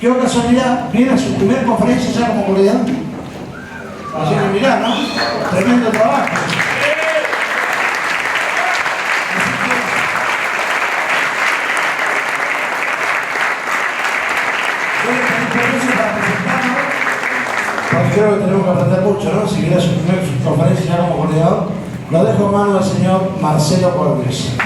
qué casualidad, viene a su primera conferencia ya como coordinador. Así que mirá, ¿no? Tremendo trabajo. Creo que tenemos que aprender mucho, ¿no? Si viene a su primera conferencia ya como coordinador, lo dejo en manos del señor Marcelo Cortés.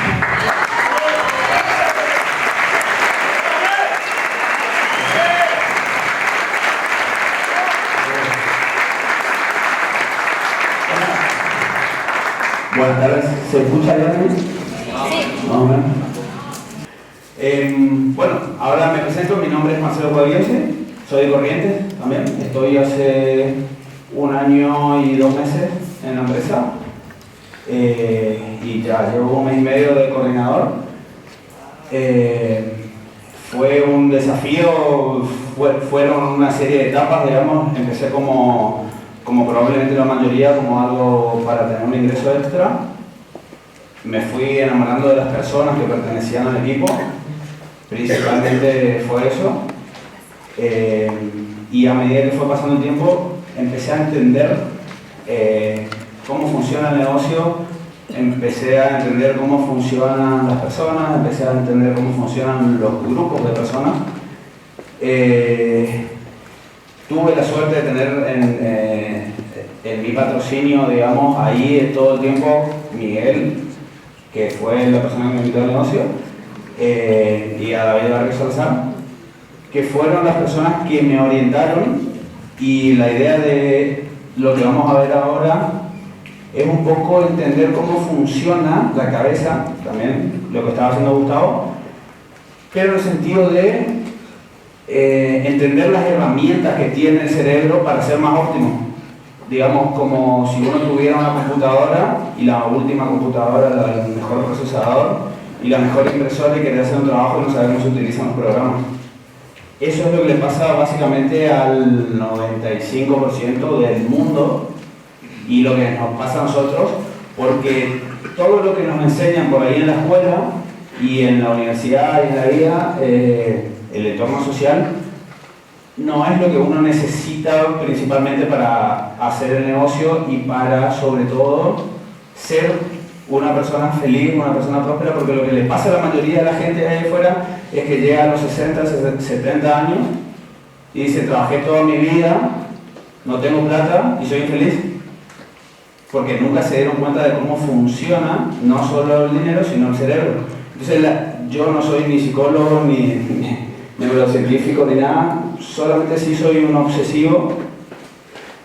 Buenas tardes, ¿se escucha bien? Sí. Más o menos. Bueno, ahora me presento, mi nombre es Marcelo Cuaviese, soy de Corrientes también, estoy hace 1 año y 2 meses en la empresa y ya llevo 1 mes y medio de coordinador. Fue un desafío, fueron una serie de etapas, digamos, empecé como probablemente la mayoría, como algo para tener un ingreso extra. Me fui enamorando de las personas que pertenecían al equipo, principalmente fue eso. Y a medida que fue pasando el tiempo, empecé a entender cómo funciona el negocio, empecé a entender cómo funcionan las personas, empecé a entender cómo funcionan los grupos de personas. Tuve la suerte de tener en mi patrocinio, digamos, ahí todo el tiempo Miguel, que fue la persona que me invitó al negocio, y a David Barrio Salazar, que fueron las personas que me orientaron, y la idea de lo que vamos a ver ahora es un poco entender cómo funciona la cabeza, también lo que estaba haciendo Gustavo, pero en el sentido de entender las herramientas que tiene el cerebro para ser más óptimo. Digamos, como si uno tuviera una computadora y la última computadora, el mejor procesador y la mejor impresora, y querer hacer un trabajo y no saber cómo se utilizan los programas. Eso es lo que le pasa básicamente al 95% del mundo y lo que nos pasa a nosotros, porque todo lo que nos enseñan por ahí en la escuela y en la universidad y en la vida, el entorno social, no es lo que uno necesita principalmente para hacer el negocio y para, sobre todo, ser una persona feliz, una persona próspera, porque lo que le pasa a la mayoría de la gente de ahí afuera es que llega a los 60, 70 años y dice: trabajé toda mi vida, no tengo plata y soy infeliz, porque nunca se dieron cuenta de cómo funciona no solo el dinero, sino el cerebro. Entonces, yo no soy ni psicólogo, ni neurocientífico, ni nada, solamente sí soy un obsesivo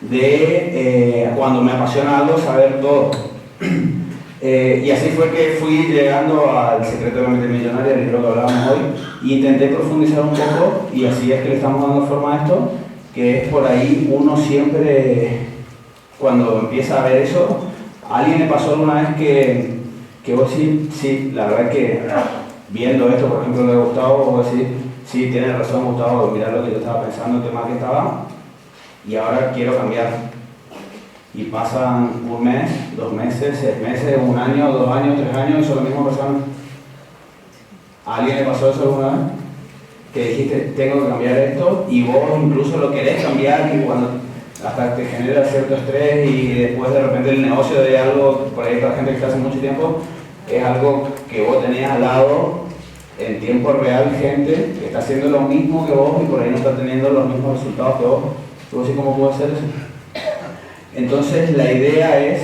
de cuando me apasiona algo, saber todo. Y así fue que fui llegando al Secreto de la Mente Millonaria, el libro que hablábamos hoy, y intenté profundizar un poco, y así es que le estamos dando forma a esto, que es por ahí uno siempre, cuando empieza a ver eso, a alguien le pasó alguna vez que vos sí, la verdad es que viendo esto, por ejemplo, le ha gustado, vos decís: sí, tienes razón, Gustavo, mirar lo que yo estaba pensando, qué mal que estaba, y ahora quiero cambiar. Y pasan 1 mes, 2 meses, 6 meses, 1 año, 2 años, 3 años, y son la misma persona. ¿A alguien le pasó eso alguna vez? Que dijiste: tengo que cambiar esto, y vos incluso lo querés cambiar, y cuando hasta te genera cierto estrés, y después de repente el negocio de algo, por ahí para gente que está hace mucho tiempo, es algo que vos tenías al lado, en tiempo real, gente que está haciendo lo mismo que vos y por ahí no está teniendo los mismos resultados que vos. ¿Tú decís cómo puede ser eso? Entonces la idea es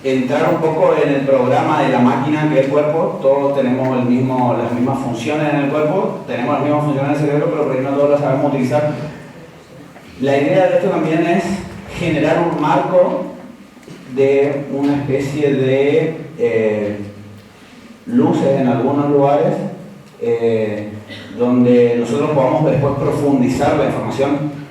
entrar un poco en el programa de la máquina que es el cuerpo. Todos tenemos las mismas funciones en el cuerpo, tenemos las mismas funciones en el cerebro, pero por ahí no todos las sabemos utilizar. La idea de esto también es generar un marco de una especie de luces en algunos lugares donde nosotros podamos después profundizar la información.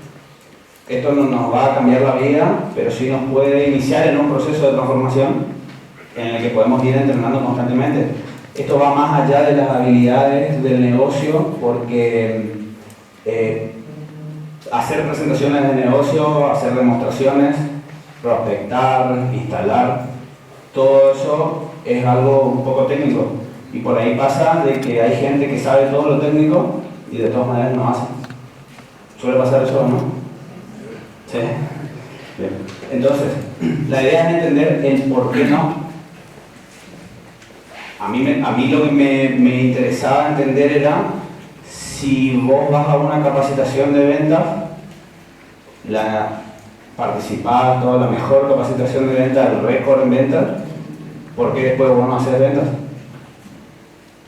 Esto no nos va a cambiar la vida, pero sí nos puede iniciar en un proceso de transformación en el que podemos ir entrenando constantemente. Esto va más allá de las habilidades del negocio, porque hacer presentaciones de negocio, hacer demostraciones, prospectar, instalar, todo eso es algo un poco técnico. Y por ahí pasa de que hay gente que sabe todo lo técnico y de todas maneras no hacen. ¿Suele pasar eso o no? ¿Sí? Bien. Entonces, la idea es entender el por qué no. A mí lo que me interesaba entender era si vos vas a una capacitación de ventas, participás toda la mejor capacitación de ventas, el récord en ventas, ¿por qué después vos no haces ventas?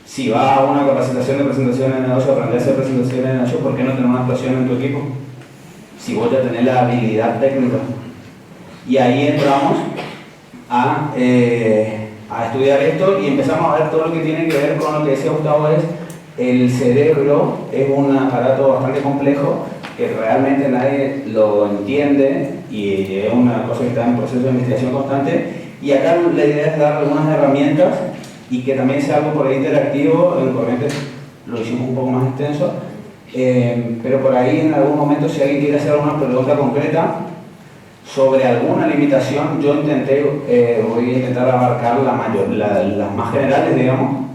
Si vas a una capacitación de presentación de negocio, aprender a hacer presentaciones de negocio, ¿por qué no tener una actuación en tu equipo? Si vos ya tenés la habilidad técnica. Y ahí entramos a estudiar esto y empezamos a ver todo lo que tiene que ver con lo que decía Gustavo, es el cerebro es un aparato bastante complejo que realmente nadie lo entiende y es una cosa que está en proceso de investigación constante, y acá la idea es dar algunas herramientas y que también sea algo por ahí interactivo. En Corrientes lo hicimos un poco más extenso, pero por ahí en algún momento, si alguien quiere hacer alguna pregunta concreta sobre alguna limitación, yo voy a intentar abarcar las más generales, digamos,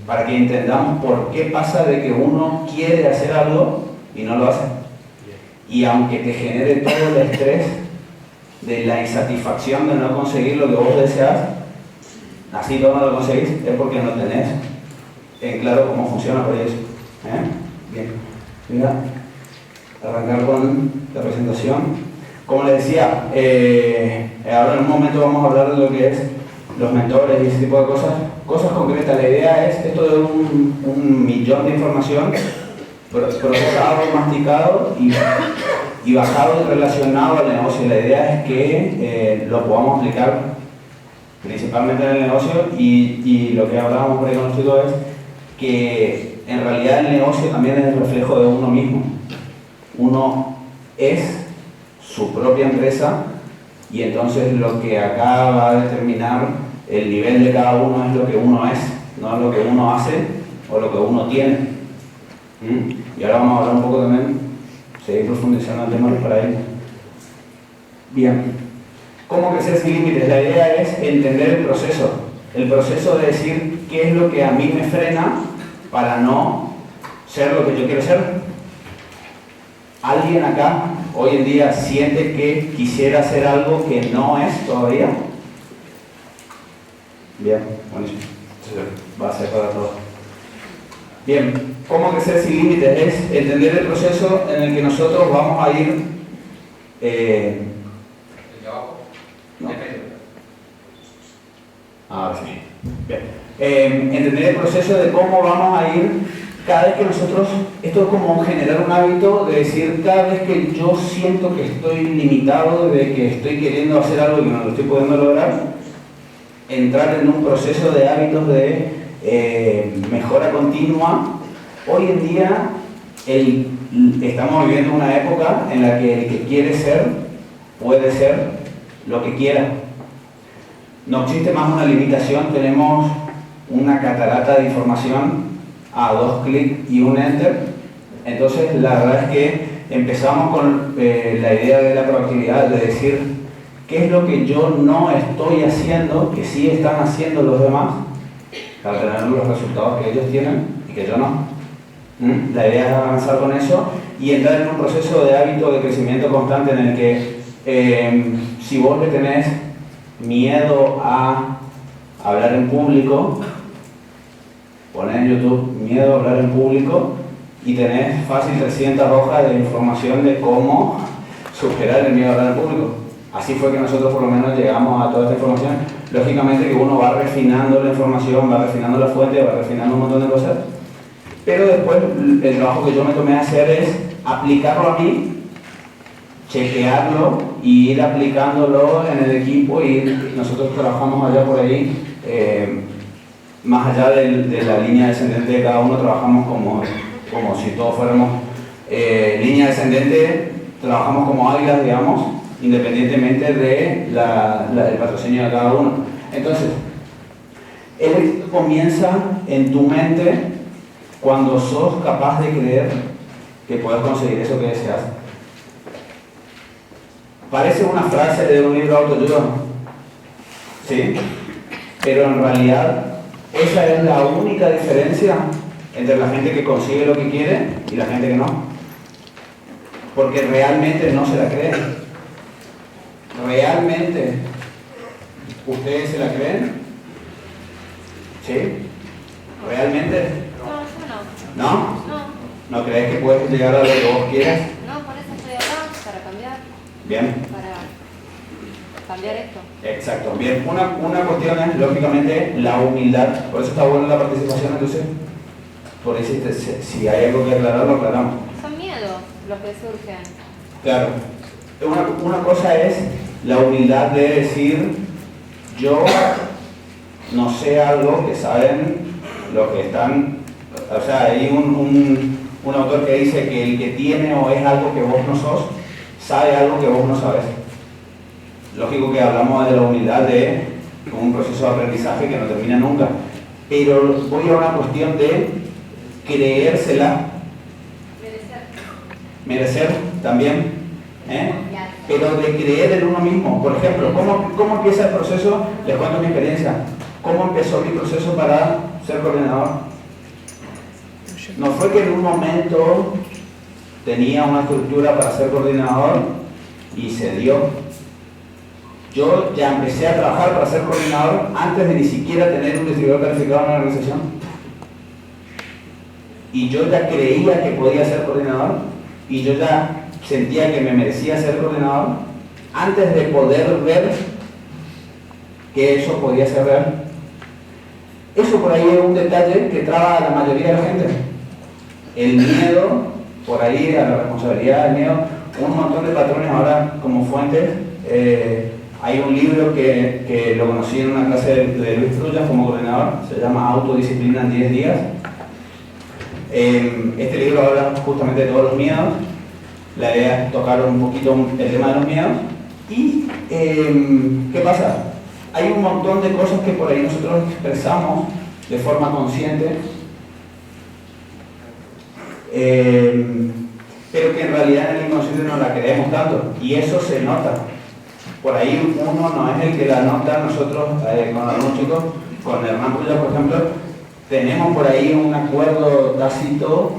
para que entendamos por qué pasa de que uno quiere hacer algo y no lo hace. Y aunque te genere todo el estrés de la insatisfacción de no conseguir lo que vos deseas, así todo no lo conseguís, es porque no tenés en claro cómo funciona por eso. Bien, mira, arrancar con la presentación. Como les decía, ahora en un momento vamos a hablar de lo que es los mentores y ese tipo de cosas concretas. La idea es esto de un millón de información procesado, masticado y bajado y relacionado al negocio. La idea es que lo podamos aplicar principalmente en el negocio, y lo que hablábamos por ahí con los chicos es que en realidad el negocio también es el reflejo de uno mismo. Uno es su propia empresa, y entonces lo que acá va a determinar el nivel de cada uno es lo que uno es, no lo que uno hace o lo que uno tiene. Y ahora vamos a hablar un poco también, seguir profundizando el tema para ello. Bien, ¿cómo crecer sin límites? La idea es entender el proceso de decir qué es lo que a mí me frena para no ser lo que yo quiero ser. ¿Alguien acá hoy en día siente que quisiera hacer algo que no es todavía? Bien, buenísimo. Va a ser para todos. Bien, ¿cómo crecer sin límites? Es entender el proceso en el que nosotros vamos a ir. ¿El de abajo? No. Ahora sí. Bien. Entender el proceso de cómo vamos a ir. Cada vez que nosotros, esto es como generar un hábito de decir, cada vez que yo siento que estoy limitado, de que estoy queriendo hacer algo que no lo estoy pudiendo lograr, entrar en un proceso de hábitos de mejora continua. Hoy en día estamos viviendo una época en la que el que quiere ser, puede ser lo que quiera. No existe más una limitación, tenemos una catarata de información a 2 clics y un enter. Entonces la verdad es que empezamos con la idea de la proactividad, de decir qué es lo que yo no estoy haciendo, que sí están haciendo los demás, para tener los resultados que ellos tienen y que yo no. La idea es avanzar con eso y entrar en un proceso de hábito de crecimiento constante en el que si vos le tenés miedo a hablar en público, ponés en YouTube miedo a hablar en público y tenés fácil 300 hojas de información de cómo superar el miedo a hablar en público. Así fue que nosotros por lo menos llegamos a toda esta información. Lógicamente que uno va refinando la información, va refinando la fuente, va refinando un montón de cosas, pero después el trabajo que yo me tomé a hacer es aplicarlo a mí, chequearlo y ir aplicándolo en el equipo, y nosotros trabajamos allá por ahí. Más allá de la línea descendente de cada uno, trabajamos como si todos fuéramos línea descendente, trabajamos como águilas, digamos, independientemente del patrocinio de cada uno. Entonces, el éxito comienza en tu mente cuando sos capaz de creer que puedes conseguir eso que deseas. Parece una frase de un libro de autoayuda, ¿sí? Pero en realidad esa es la única diferencia entre la gente que consigue lo que quiere y la gente que no. Porque realmente no se la creen. ¿Realmente ustedes se la creen? ¿Sí? ¿Realmente? No, yo no. ¿No? No, ¿No crees que puedes llegar a lo que vos quieras? no, por eso estoy acá, para cambiar, Bien. para cambiar esto. Exacto. Bien. Una cuestión es, lógicamente, la humildad. Por eso está buena la participación, entonces. Por eso, si hay algo que aclarar, lo aclaramos. Son miedos los que surgen. Claro. Una cosa es la humildad de decir, yo no sé algo que saben los que están. O sea, hay un autor que dice que el que tiene o es algo que vos no sos, sabe algo que vos no sabes. Lógico que hablamos de la humildad de un proceso de aprendizaje que no termina nunca. Pero voy a una cuestión de creérsela. Merecer también. Pero de creer en uno mismo. Por ejemplo, ¿cómo empieza el proceso? Les cuento mi experiencia. ¿Cómo empezó mi proceso para ser coordinador? No fue que en un momento tenía una estructura para ser coordinador y se dio. Yo ya empecé a trabajar para ser coordinador antes de ni siquiera tener un distribuidor calificado en la organización. Y yo ya creía que podía ser coordinador y yo ya sentía que me merecía ser coordinador antes de poder ver que eso podía ser real. Eso por ahí es un detalle que traba a la mayoría de la gente. El miedo, por ahí a la responsabilidad, el miedo, un montón de patrones ahora como fuentes. Hay un libro que lo conocí en una clase de Luis Trullas como coordinador, se llama Autodisciplina en 10 días. Este libro habla justamente de todos los miedos. La idea es tocar un poquito el tema de los miedos. ¿Y qué pasa? Hay un montón de cosas que por ahí nosotros expresamos de forma consciente, pero que en realidad en el inconsciente no la creemos tanto, y eso se nota. Por ahí uno no es el que la nota. Nosotros con algunos chicos, con Hernán Puya por ejemplo, tenemos por ahí un acuerdo tácito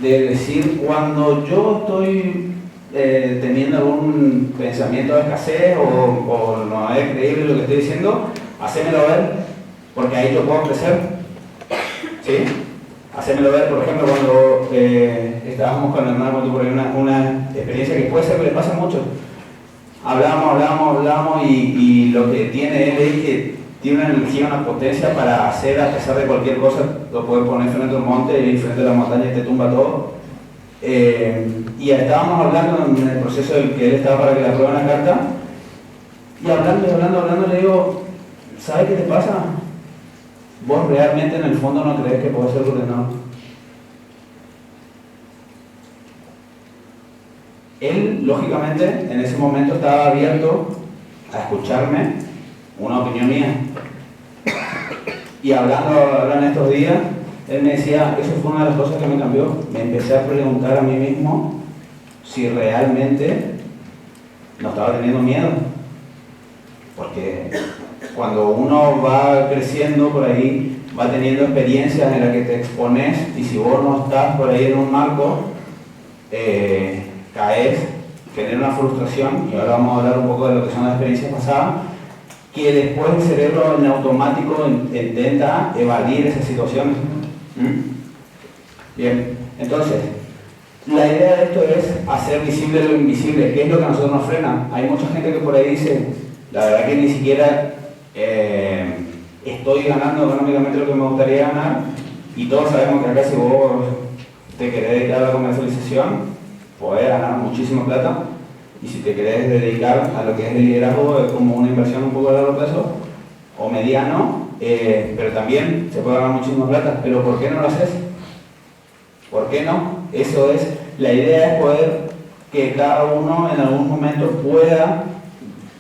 de decir, cuando yo estoy teniendo algún pensamiento de escasez o no es creíble lo que estoy diciendo, hacémelo ver, porque ahí yo puedo crecer. ¿Sí? Hacémelo ver, por ejemplo, cuando estábamos con Hernán, por ahí una experiencia que puede ser que le pasa mucho. Hablamos y lo que tiene él es que tiene una energía, una potencia para hacer, a pesar de cualquier cosa, lo puede poner frente a un monte y frente a la montaña y te tumba todo. Y estábamos hablando en el proceso del que él estaba para que le aprueben la carta, y hablando, le digo, ¿sabes qué te pasa? Vos realmente en el fondo no crees que puedes ser coordinador. Él, lógicamente, en ese momento estaba abierto a escucharme una opinión mía. Y hablando en estos días, él me decía, eso fue una de las cosas que me cambió. Me empecé a preguntar a mí mismo si realmente no estaba teniendo miedo. Porque cuando uno va creciendo por ahí, va teniendo experiencias en las que te expones, y si vos no estás por ahí en un marco, caes, genera una frustración, y ahora vamos a hablar un poco de lo que son las experiencias pasadas, que después el cerebro en automático intenta evadir esas situaciones. Bien, entonces, la idea de esto es hacer visible lo invisible, que es lo que a nosotros nos frena. Hay mucha gente que por ahí dice, la verdad que ni siquiera estoy ganando económicamente lo que me gustaría ganar, y todos sabemos que acá si vos te querés dedicar a la comercialización, podés ganar muchísima plata, y si te querés dedicar a lo que es el liderazgo, es como una inversión un poco a largo plazo o mediano, pero también se puede ganar muchísima plata. Pero ¿por qué no lo haces? ¿Por qué no? Eso es, la idea es poder que cada uno en algún momento pueda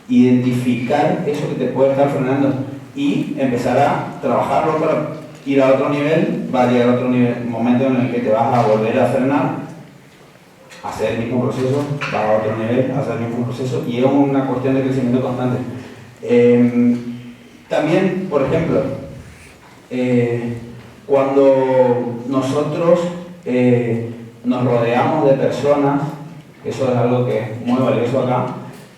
identificar eso que te puede estar frenando y empezar a trabajarlo para ir a otro nivel. Va a llegar a otro nivel, momento en el que te vas a volver a frenar, hacer el mismo proceso, vas a otro nivel, hacer el mismo proceso, y es una cuestión de crecimiento constante. También, por ejemplo, Cuando nosotros nos rodeamos de personas, eso es algo que es muy valioso acá,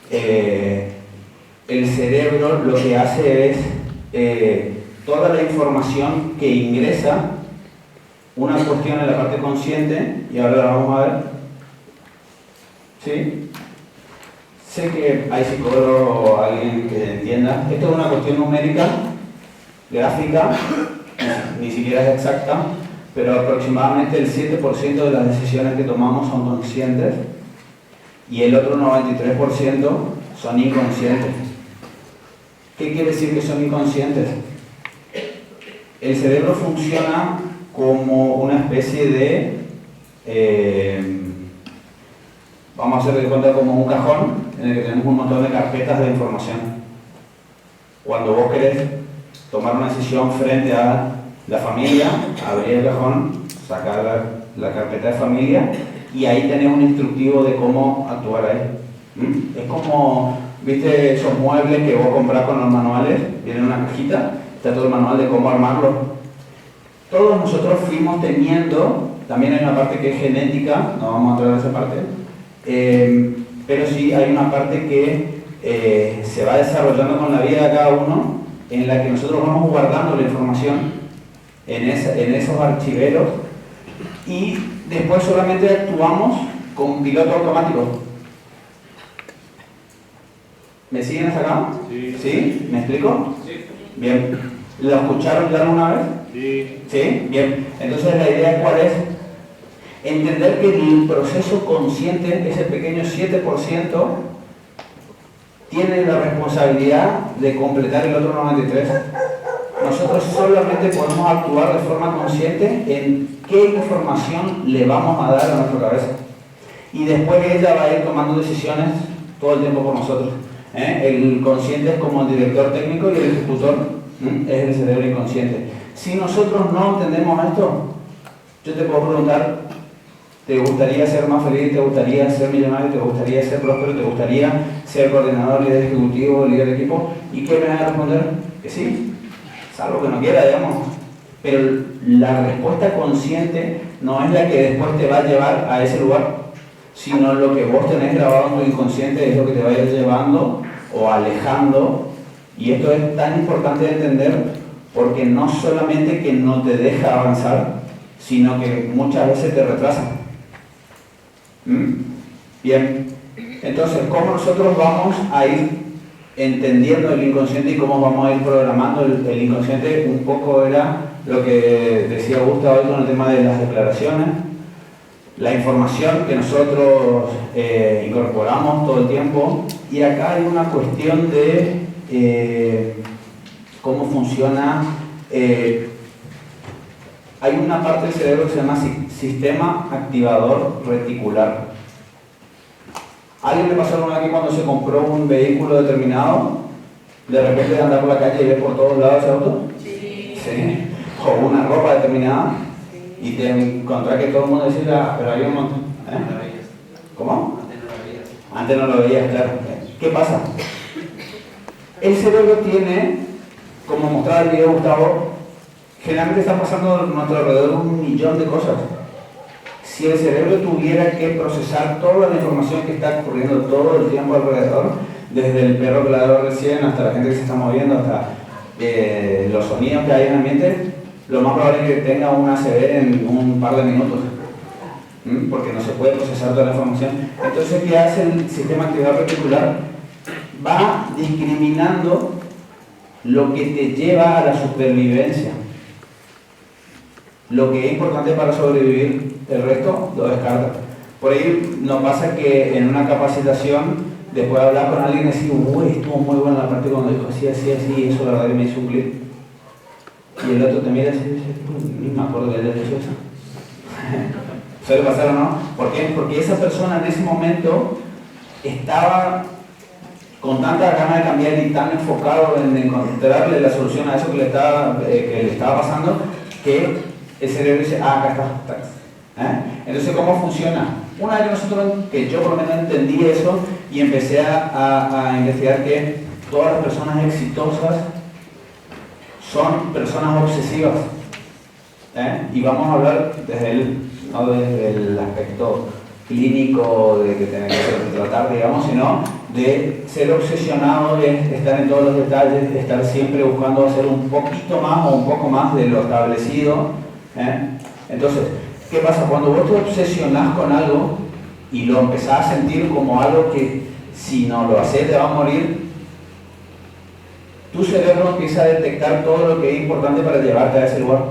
el cerebro lo que hace es toda la información que ingresa, una cuestión en la parte consciente, y ahora la vamos a ver, ¿sí? Sé que hay psicólogos o alguien que entienda, esto es una cuestión numérica, gráfica, ni siquiera es exacta, pero aproximadamente el 7% de las decisiones que tomamos son conscientes y el otro 93% son inconscientes. ¿Qué quiere decir que son inconscientes? El cerebro funciona como una especie de, vamos a hacer de cuenta como un cajón en el que tenemos un montón de carpetas de información. Cuando vos querés tomar una decisión frente a la familia, abrir el cajón, sacar la carpeta de familia y ahí tenés un instructivo de cómo actuar ahí. Es como, ¿viste esos muebles que vos comprás con los manuales? Viene una cajita, está todo el manual de cómo armarlo. Todos nosotros fuimos teniendo, también hay una parte que es genética, no vamos a entrar en esa parte, pero sí hay una parte que se va desarrollando con la vida de cada uno, en la que nosotros vamos guardando la información en esos archiveros y después solamente actuamos con piloto automático. ¿Me siguen hasta acá? Sí. ¿Sí? ¿Me explico? Sí. Bien. ¿Lo escucharon ya alguna vez? Sí. ¿Sí? Bien. Entonces la idea ¿cuál es? Entender que el proceso consciente, ese pequeño 7%, tiene la responsabilidad de completar el otro 93%. Nosotros solamente podemos actuar de forma consciente en qué información le vamos a dar a nuestra cabeza. Y después ella va a ir tomando decisiones todo el tiempo por nosotros. El consciente es como el director técnico y el ejecutor es el cerebro inconsciente. Si nosotros no entendemos esto, yo te puedo preguntar, ¿te gustaría ser más feliz? ¿Te gustaría ser millonario? ¿Te gustaría ser próspero? ¿Te gustaría ser coordinador, líder ejecutivo, líder de equipo? ¿Y qué me vas a responder? Que sí. Salvo que no quiera, digamos. Pero la respuesta consciente no es la que después te va a llevar a ese lugar, sino lo que vos tenés grabado en tu inconsciente es lo que te va a ir llevando o alejando. Y esto es tan importante de entender porque no solamente que no te deja avanzar, sino que muchas veces te retrasa. Bien, entonces, ¿cómo nosotros vamos a ir entendiendo el inconsciente y cómo vamos a ir programando el inconsciente? Un poco era lo que decía Gustavo hoy con el tema de las declaraciones, la información que nosotros incorporamos todo el tiempo, y acá hay una cuestión de cómo funciona. Hay una parte del cerebro que se llama sistema activador reticular. ¿A alguien le pasó alguna vez que cuando se compró un vehículo determinado, de repente anda por la calle y ve por todos lados ese auto? Sí. Sí. O una ropa determinada y te encontrás que todo el mundo decía, pero hay un montón. ¿Cómo? Antes no lo veías, claro. ¿Qué pasa? El cerebro tiene, como mostraba el video Gustavo, generalmente está pasando a nuestro alrededor 1.000.000 de cosas. Si el cerebro tuviera que procesar toda la información que está ocurriendo todo el tiempo alrededor, desde el perro que ladró recién hasta la gente que se está moviendo, hasta los sonidos que hay en el ambiente, lo más probable es que tenga un ACV en un par de minutos, porque no se puede procesar toda la información. Entonces, ¿qué hace el sistema activador reticular? Va discriminando lo que te lleva a la supervivencia. Lo que es importante para sobrevivir, el resto lo descarta. Por ahí nos pasa que en una capacitación, después de hablar con alguien y decir, uy, estuvo muy buena la parte cuando dijo así, así, así, eso la verdad que me hizo un clic. Y el otro te mira y dice, ni me acuerdo que él dicho eso. ¿Suele pasar o no? ¿Por qué? Porque esa persona en ese momento estaba con tantas ganas de cambiar y tan enfocado en encontrarle la solución a eso que le estaba pasando, que el cerebro dice, acá está. Entonces, ¿cómo funciona? Una vez que yo por lo menos entendí eso y empecé a investigar que todas las personas exitosas son personas obsesivas. Y vamos a hablar no desde el aspecto clínico de que tener que tratar, digamos, sino de ser obsesionado, de estar en todos los detalles, de estar siempre buscando hacer un poquito más o un poco más de lo establecido. Entonces, ¿qué pasa? Cuando vos te obsesionás con algo y lo empezás a sentir como algo que si no lo haces te va a morir, tu cerebro empieza a detectar todo lo que es importante para llevarte a ese lugar.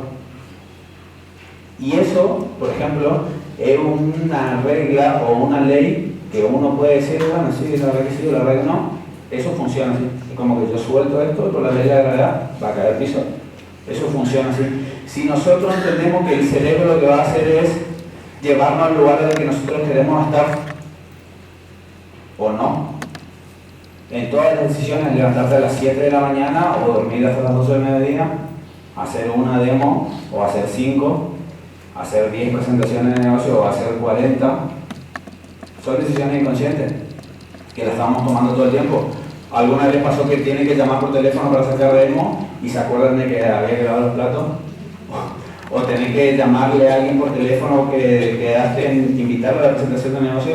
Y eso, por ejemplo, es una regla o una ley que uno puede decir, bueno, sí, la verdad que sí, la verdad que no. Eso funciona así. Es como que yo suelto esto y por la ley de la gravedad va a caer al piso. Eso funciona así. Si nosotros entendemos que el cerebro lo que va a hacer es llevarnos al lugar en el que nosotros queremos estar, o no, en todas las decisiones, levantarte a las 7 de la mañana o dormir hasta las 12 del mediodía, hacer una demo o hacer 5, hacer 10 presentaciones de negocio o hacer 40, son decisiones inconscientes que las estamos tomando todo el tiempo. ¿Alguna vez pasó que tienen que llamar por teléfono para sacar demo y se acuerdan de que había que lavar los platos? O tienen que llamarle a alguien por teléfono que quedaste en invitarlo a la presentación de negocio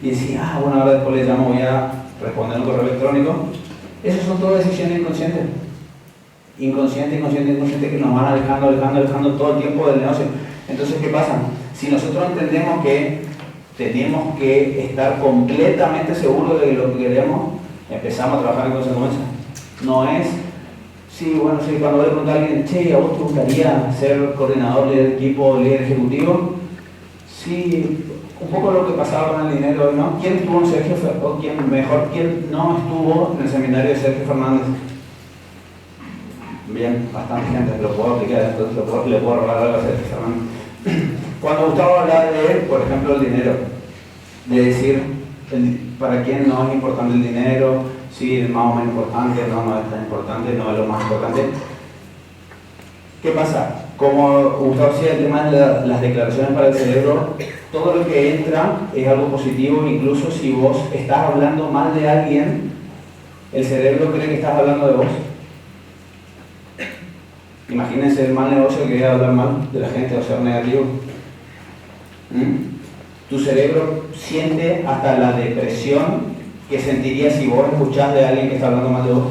y decir, bueno, ahora después le llamo, voy a responder un correo electrónico. Esas son todas decisiones inconscientes. Inconscientes que nos van alejando todo el tiempo del negocio. Entonces, ¿qué pasa? Si nosotros entendemos que tenemos que estar completamente seguros de lo que queremos, empezamos a trabajar en consecuencia. No es, cuando voy a preguntar a alguien, che, ¿a vos te gustaría ser coordinador, líder de equipo, líder ejecutivo? Sí, un poco lo que pasaba con el dinero, ¿no? ¿Quién estuvo en Sergio o quién no estuvo en el seminario de Sergio Fernández? Bien, bastante gente, lo puedo aplicar, entonces le puedo robar algo a Sergio Fernández. Cuando Gustavo hablaba de, por ejemplo, el dinero, de decir para quién no es importante el dinero, sí, es más o menos importante, no es tan importante, no es lo más importante. ¿Qué pasa? Como Gustavo decía, el tema de las declaraciones para el cerebro, todo lo que entra es algo positivo, incluso si vos estás hablando mal de alguien, el cerebro cree que estás hablando de vos. Imagínense el mal negocio que es hablar mal de la gente o ser negativo. Tu cerebro siente hasta la depresión que sentiría si vos escuchás de alguien que está hablando mal de vos.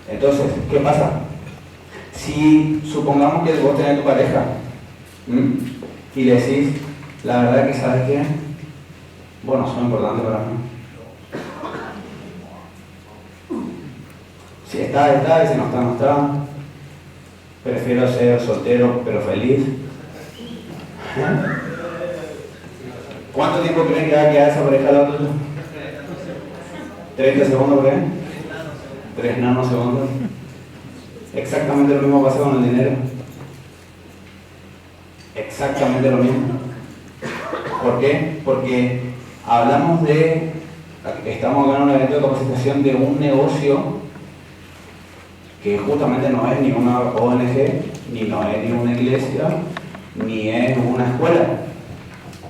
Entonces, ¿qué pasa? Si supongamos que vos tenés tu pareja y le decís, la verdad que sabes qué, bueno, son importantes para mí. Si está, y si no está, no está. Prefiero ser soltero pero feliz. ¿Cuánto tiempo creen que va a quedar esa pareja al lado tuyo? 30 segundos, ¿por qué? 3 nanosegundos. Exactamente lo mismo pasa con el dinero. Exactamente lo mismo. ¿Por qué? Porque hablamos estamos acá en un evento de capacitación de un negocio que justamente no es ni una ONG, ni no es ni una iglesia, ni es una escuela,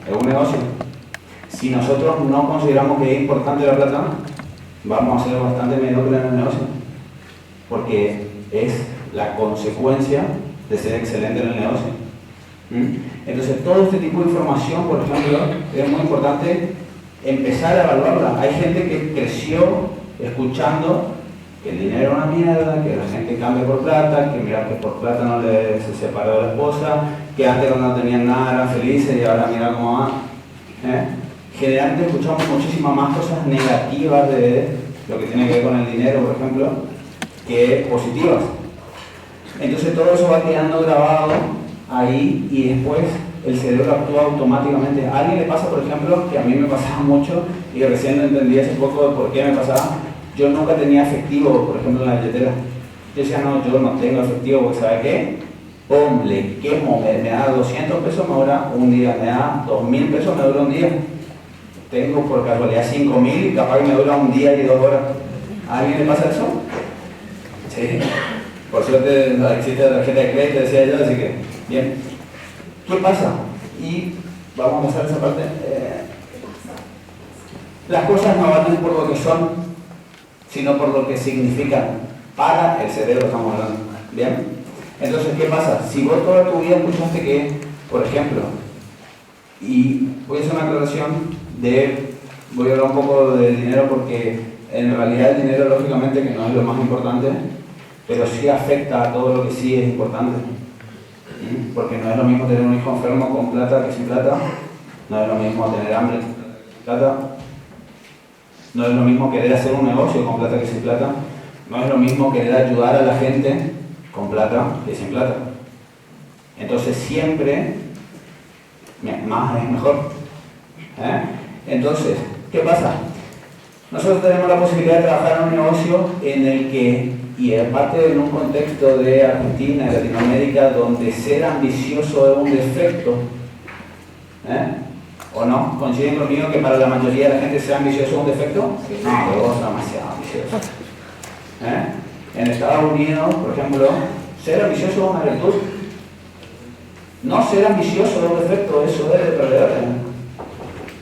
es un negocio. Si nosotros no consideramos que es importante la plata, vamos a ser bastante mediocres en el negocio, porque es la consecuencia de ser excelente en el negocio. Entonces, todo este tipo de información, por ejemplo, es muy importante empezar a evaluarla. Hay gente que creció escuchando que el dinero es una mierda, que la gente cambia por plata, que mira que por plata no se separó de la esposa, que antes cuando no tenían nada eran felices y ahora mira cómo va. Generalmente escuchamos muchísimas más cosas negativas de lo que tiene que ver con el dinero, por ejemplo, que positivas. Entonces todo eso va quedando grabado ahí y después el cerebro actúa automáticamente. A alguien le pasa, por ejemplo, que a mí me pasaba mucho y recién lo entendí hace poco de por qué me pasaba. Yo nunca tenía efectivo, por ejemplo, en la billetera. Yo decía, no, yo no tengo efectivo, porque ¿sabe qué? ¡Pum! Le quemo, me da 200 pesos, me dura un día, me da 2.000 pesos, me dura un día. Tengo por casualidad 5.000 y capaz que me dura un día y 2 horas. ¿A alguien le pasa eso? Sí. Por suerte existe la tarjeta de crédito, decía yo, así que, bien. ¿Qué pasa? Y vamos a pasar esa parte. Las cosas no valen por lo que son, sino por lo que significan para el cerebro, estamos hablando. ¿Bien? Entonces, ¿qué pasa? Si vos toda tu vida escuchaste que, por ejemplo, y voy a hacer una aclaración voy a hablar un poco del dinero porque en realidad el dinero lógicamente que no es lo más importante, pero sí afecta a todo lo que sí es importante. Porque no es lo mismo tener un hijo enfermo con plata que sin plata, no es lo mismo tener hambre sin plata, no es lo mismo querer hacer un negocio con plata que sin plata, no es lo mismo querer ayudar a la gente con plata que sin plata. Entonces siempre más es mejor. Entonces, ¿qué pasa? Nosotros tenemos la posibilidad de trabajar en un negocio en el que, y aparte en un contexto de Argentina y Latinoamérica, donde ser ambicioso es un defecto, ¿o no? ¿Coinciden conmigo que para la mayoría de la gente ser ambicioso es un defecto? No, pero vos sos demasiado ambicioso. En Estados Unidos, por ejemplo, ser ambicioso es una virtud. No ser ambicioso es un defecto, eso es de perdedores.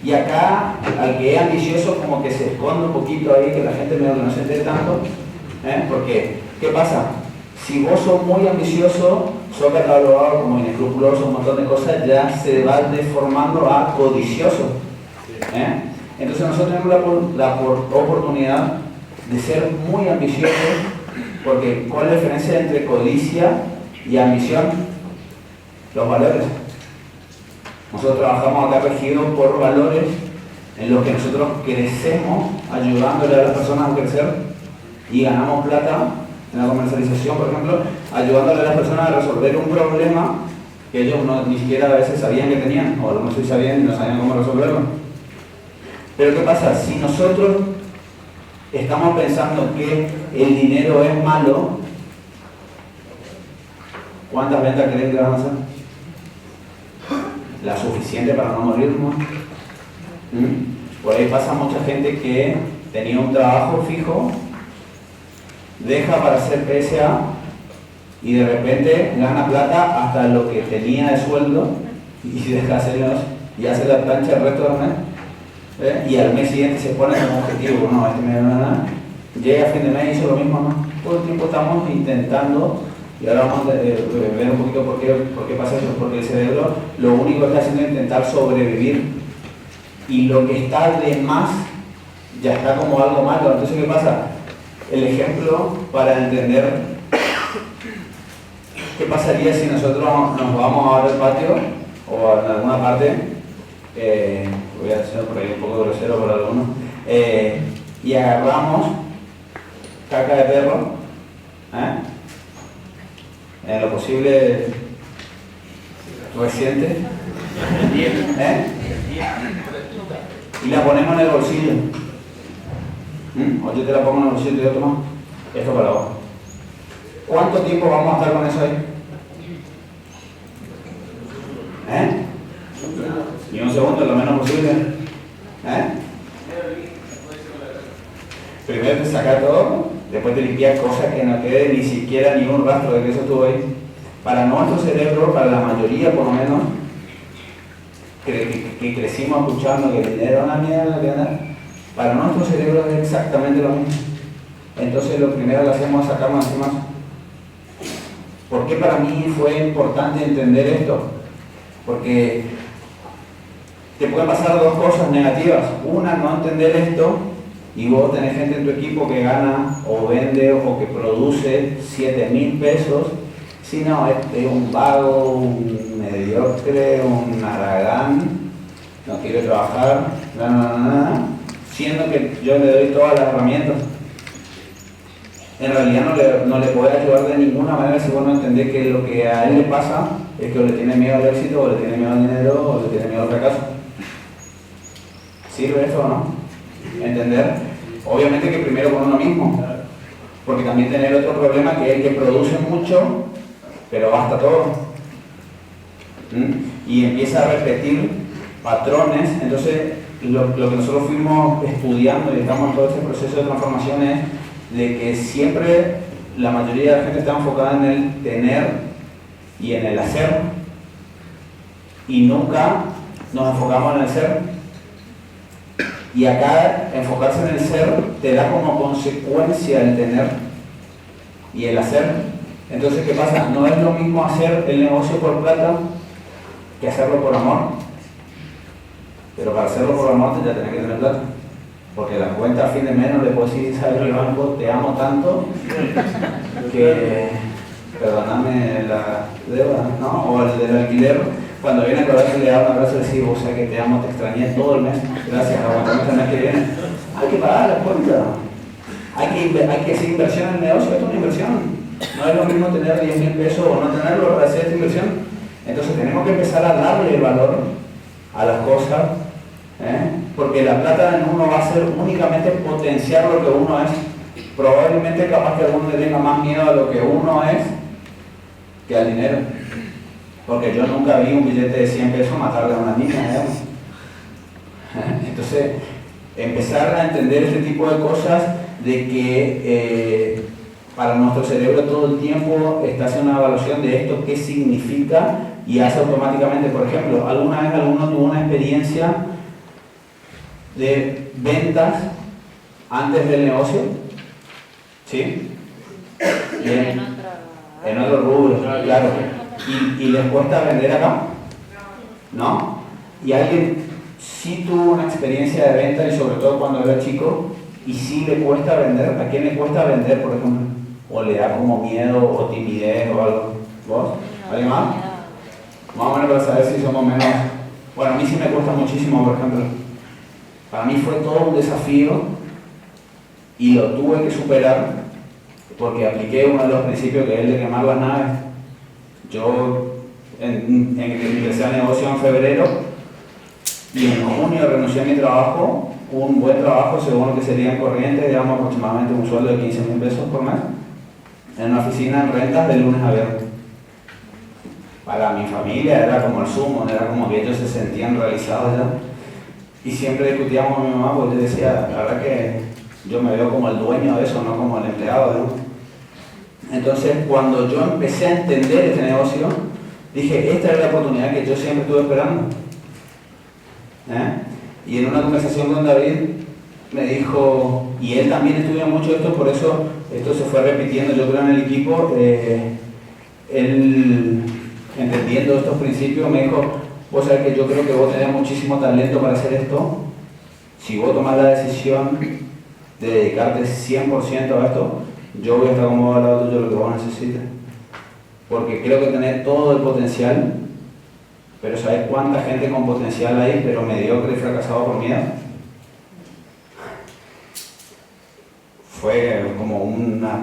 Y acá, al que es ambicioso, como que se esconde un poquito ahí, que la gente medio que no se entere tanto. Porque, ¿qué pasa? Si vos sos muy ambicioso, sos catalogado como inescrupuloso, un montón de cosas, ya se va deformando a codicioso. Entonces nosotros tenemos la oportunidad de ser muy ambiciosos, porque ¿cuál es la diferencia entre codicia y ambición? Los valores. Nosotros trabajamos acá regidos por valores en los que nosotros crecemos ayudándole a las personas a crecer y ganamos plata en la comercialización, por ejemplo, ayudándole a las personas a resolver un problema que ellos ni siquiera a veces sabían que tenían, o a lo mejor sí sabían y no sabían cómo resolverlo. Pero ¿qué pasa? Si nosotros estamos pensando que el dinero es malo, ¿cuántas ventas creen que van a hacer? La suficiente para no morirnos. Por ahí pasa mucha gente que tenía un trabajo fijo, deja para hacer PSA y de repente gana plata hasta lo que tenía de sueldo y deja de hacerlo y hace la plancha el resto del mes. Y al mes siguiente se pone como objetivo, no, este mes no, llega a fin de mes y hizo lo mismo, ¿no? Todo el tiempo estamos intentando. Y ahora vamos a ver un poquito por qué pasa eso, porque el cerebro lo único que está haciendo es intentar sobrevivir y lo que está de más ya está como algo malo. Entonces, ¿qué pasa? El ejemplo para entender qué pasaría si nosotros nos vamos ahora al patio o en alguna parte, voy a hacer por ahí un poco grosero para algunos, y agarramos caca de perro, en lo posible reciente, y la ponemos en el bolsillo. O yo te la pongo en el bolsillo y te digo, toma, esto para vos. ¿Cuánto tiempo vamos a estar con eso ahí? Ni un segundo, lo menos posible. Primero te saca todo, después te limpias cosas que no quede ni siquiera ni un rastro de que eso estuvo ahí. Para nuestro cerebro, para la mayoría por lo menos, que crecimos escuchando que el dinero es una mierda, para nuestro cerebro es exactamente lo mismo. Entonces lo primero que hacemos es sacarnos encima. ¿Por qué para mí fue importante entender esto? Porque te pueden pasar dos cosas negativas. Una, no entender esto, y vos tenés gente en tu equipo que gana o vende o que produce 7.000 pesos, si no, este es un vago, un mediocre, un aragán, no quiere trabajar, siendo que yo le doy todas las herramientas. En realidad no le puede ayudar de ninguna manera si vos no entendés que lo que a él le pasa es que o le tiene miedo al éxito, o le tiene miedo al dinero, o le tiene miedo al fracaso. ¿Sirve esto o no? Entender, obviamente que primero con uno mismo, porque también tener otro problema que es el que produce mucho, pero basta todo. Y empieza a repetir patrones. Entonces, lo que nosotros fuimos estudiando y estamos en todo este proceso de transformación es de que siempre la mayoría de la gente está enfocada en el tener y en el hacer, y nunca nos enfocamos en el ser. Y acá enfocarse en el ser te da como consecuencia el tener y el hacer. Entonces, ¿qué pasa? No es lo mismo hacer el negocio por plata que hacerlo por amor. Pero para hacerlo por amor ya tenés que tener plata. Porque la cuenta a fin de mes no le puedo decir, ¿sabes qué, banco? Te amo tanto que perdóname la deuda, ¿no? O el del alquiler, cuando viene a cobrarse le da un abrazo y decir, o sea que te amo, te extrañé todo el mes, gracias, aguantame el mes que viene. Hay que pagar la cuenta. Hay que hacer inversión en el negocio, esto es una inversión. No es lo mismo tener 10.000 pesos o no tenerlo para hacer esta inversión. Entonces tenemos que empezar a darle valor a las cosas, porque la plata en uno va a ser únicamente potenciar lo que uno es. Probablemente capaz que alguno le tenga más miedo a lo que uno es que al dinero. Porque yo nunca vi un billete de 100 pesos matarle a una niña, digamos. Entonces, empezar a entender este tipo de cosas de que para nuestro cerebro todo el tiempo está haciendo una evaluación de esto, qué significa, y hace automáticamente, por ejemplo, ¿alguna vez alguno tuvo una experiencia de ventas antes del negocio? ¿Sí? Bien. En otro rubro, claro. ¿Y les cuesta vender acá? ¿No? ¿Y alguien sí tuvo una experiencia de venta y sobre todo cuando era chico y sí le cuesta vender? ¿A quién le cuesta vender, por ejemplo? ¿O le da como miedo o timidez o algo? ¿Vos? ¿Alguien más? Más o menos para saber si somos menos... Bueno, a mí sí me cuesta muchísimo, por ejemplo. Para mí fue todo un desafío y lo tuve que superar porque apliqué uno de los principios que es el de quemar las naves. Yo ingresé al negocio en febrero y en junio renuncié a mi trabajo, un buen trabajo según lo que sería en corriente, digamos aproximadamente un sueldo de 15.000 pesos por mes, en una oficina en rentas de lunes a viernes. Para mi familia era como el sumo, era como que ellos se sentían realizados ya. Y siempre discutíamos con mi mamá porque yo decía, la verdad que yo me veo como el dueño de eso, no como el empleado, ¿no? Entonces, cuando yo empecé a entender este negocio, dije, esta es la oportunidad que yo siempre estuve esperando. Y en una conversación con David, me dijo, y él también estudia mucho esto, por eso esto se fue repitiendo, yo creo en el equipo, él, entendiendo estos principios, me dijo, vos sabés que yo creo que vos tenés muchísimo talento para hacer esto, si vos tomás la decisión de dedicarte 100% a esto, yo voy a estar como al lado tuyo lo que vos necesites. Porque creo que tenés todo el potencial, pero ¿sabés cuánta gente con potencial hay, pero mediocre y fracasado por miedo? Fue como una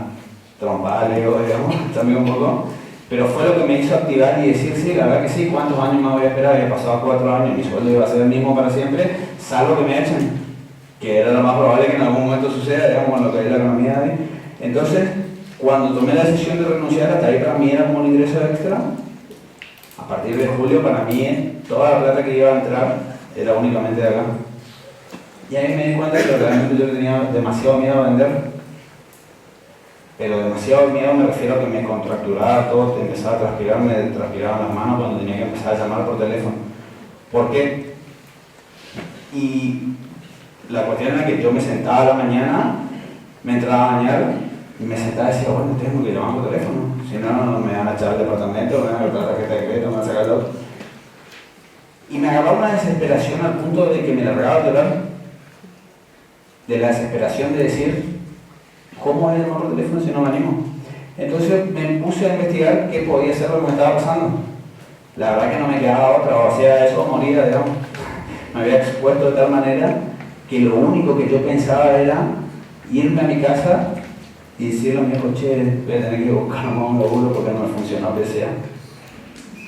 trompada, Leo, digamos, también un poco. Pero fue lo que me hizo activar y decir, sí, la verdad que sí, ¿cuántos años más voy a esperar? Había pasado 4 años, mi sueldo iba a ser el mismo para siempre, salvo que me echen, que era lo más probable que en algún momento suceda, digamos, en lo que es la economía de ahí. Entonces, cuando tomé la decisión de renunciar, hasta ahí para mí era como un ingreso extra. A partir de julio, para mí, toda la plata que iba a entrar era únicamente de acá. Y ahí me di cuenta que realmente yo tenía demasiado miedo a vender. Pero demasiado miedo me refiero a que me contracturaba todo, te empezaba a transpirar, me transpiraban las manos cuando tenía que empezar a llamar por teléfono. ¿Por qué? Y la cuestión era que yo me sentaba a la mañana, me entraba a bañar y me sentaba y decía, bueno, tengo que llamar por teléfono, si no, me van a echar el departamento, me van a cortar la tarjeta de crédito, me van a sacar el otro. Y me agarraba una desesperación al punto de que me largaba a llorar, de la desesperación de decir, ¿cómo es llamar por teléfono si no me animo? Entonces me puse a investigar qué podía ser lo que me estaba pasando. La verdad que no me quedaba otra, o hacía eso o moría, digamos. Me había expuesto de tal manera que lo único que yo pensaba era irme a mi casa y decirle a mi viejo, che, voy a tener que buscar un laburo porque no me funcionó lo que sea.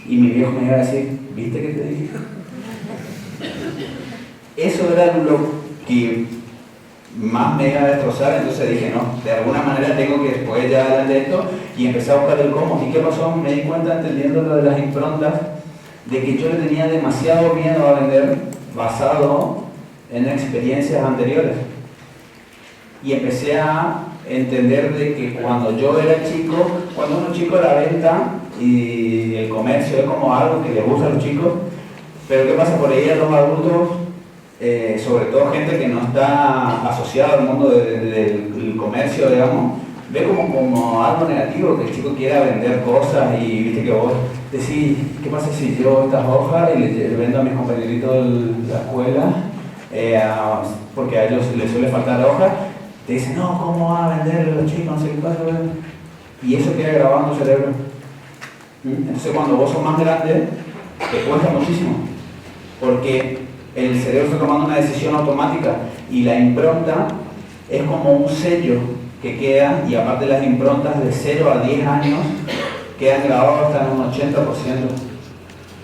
Y mi viejo me iba a decir, ¿viste que te dije? Eso era lo que más me iba a destrozar, entonces dije, no, de alguna manera tengo que después ya adelante de esto, y empecé a buscar el cómo. ¿Y qué pasó? Me di cuenta, entendiendo lo de las improntas, de que yo le tenía demasiado miedo a vender basado en experiencias anteriores. Y empecé a entender de que cuando yo era chico, cuando uno es chico, la venta y el comercio es como algo que le gusta a los chicos, pero ¿qué pasa por ahí a los adultos? Sobre todo gente que no está asociada al mundo del comercio, digamos, ve como algo negativo, que el chico quiera vender cosas y viste que vos decís, ¿qué pasa si llevo estas hojas y le vendo a mis compañeritos de la escuela? Porque a ellos les suele faltar hojas. Te dicen, no, ¿cómo va a vender a los chicos? No sé qué pasa. Y eso queda grabado en tu cerebro. Entonces cuando vos sos más grande, te cuesta muchísimo. Porque el cerebro está tomando una decisión automática y la impronta es como un sello que queda, y aparte las improntas de 0 a 10 años quedan grabadas hasta en un 80%.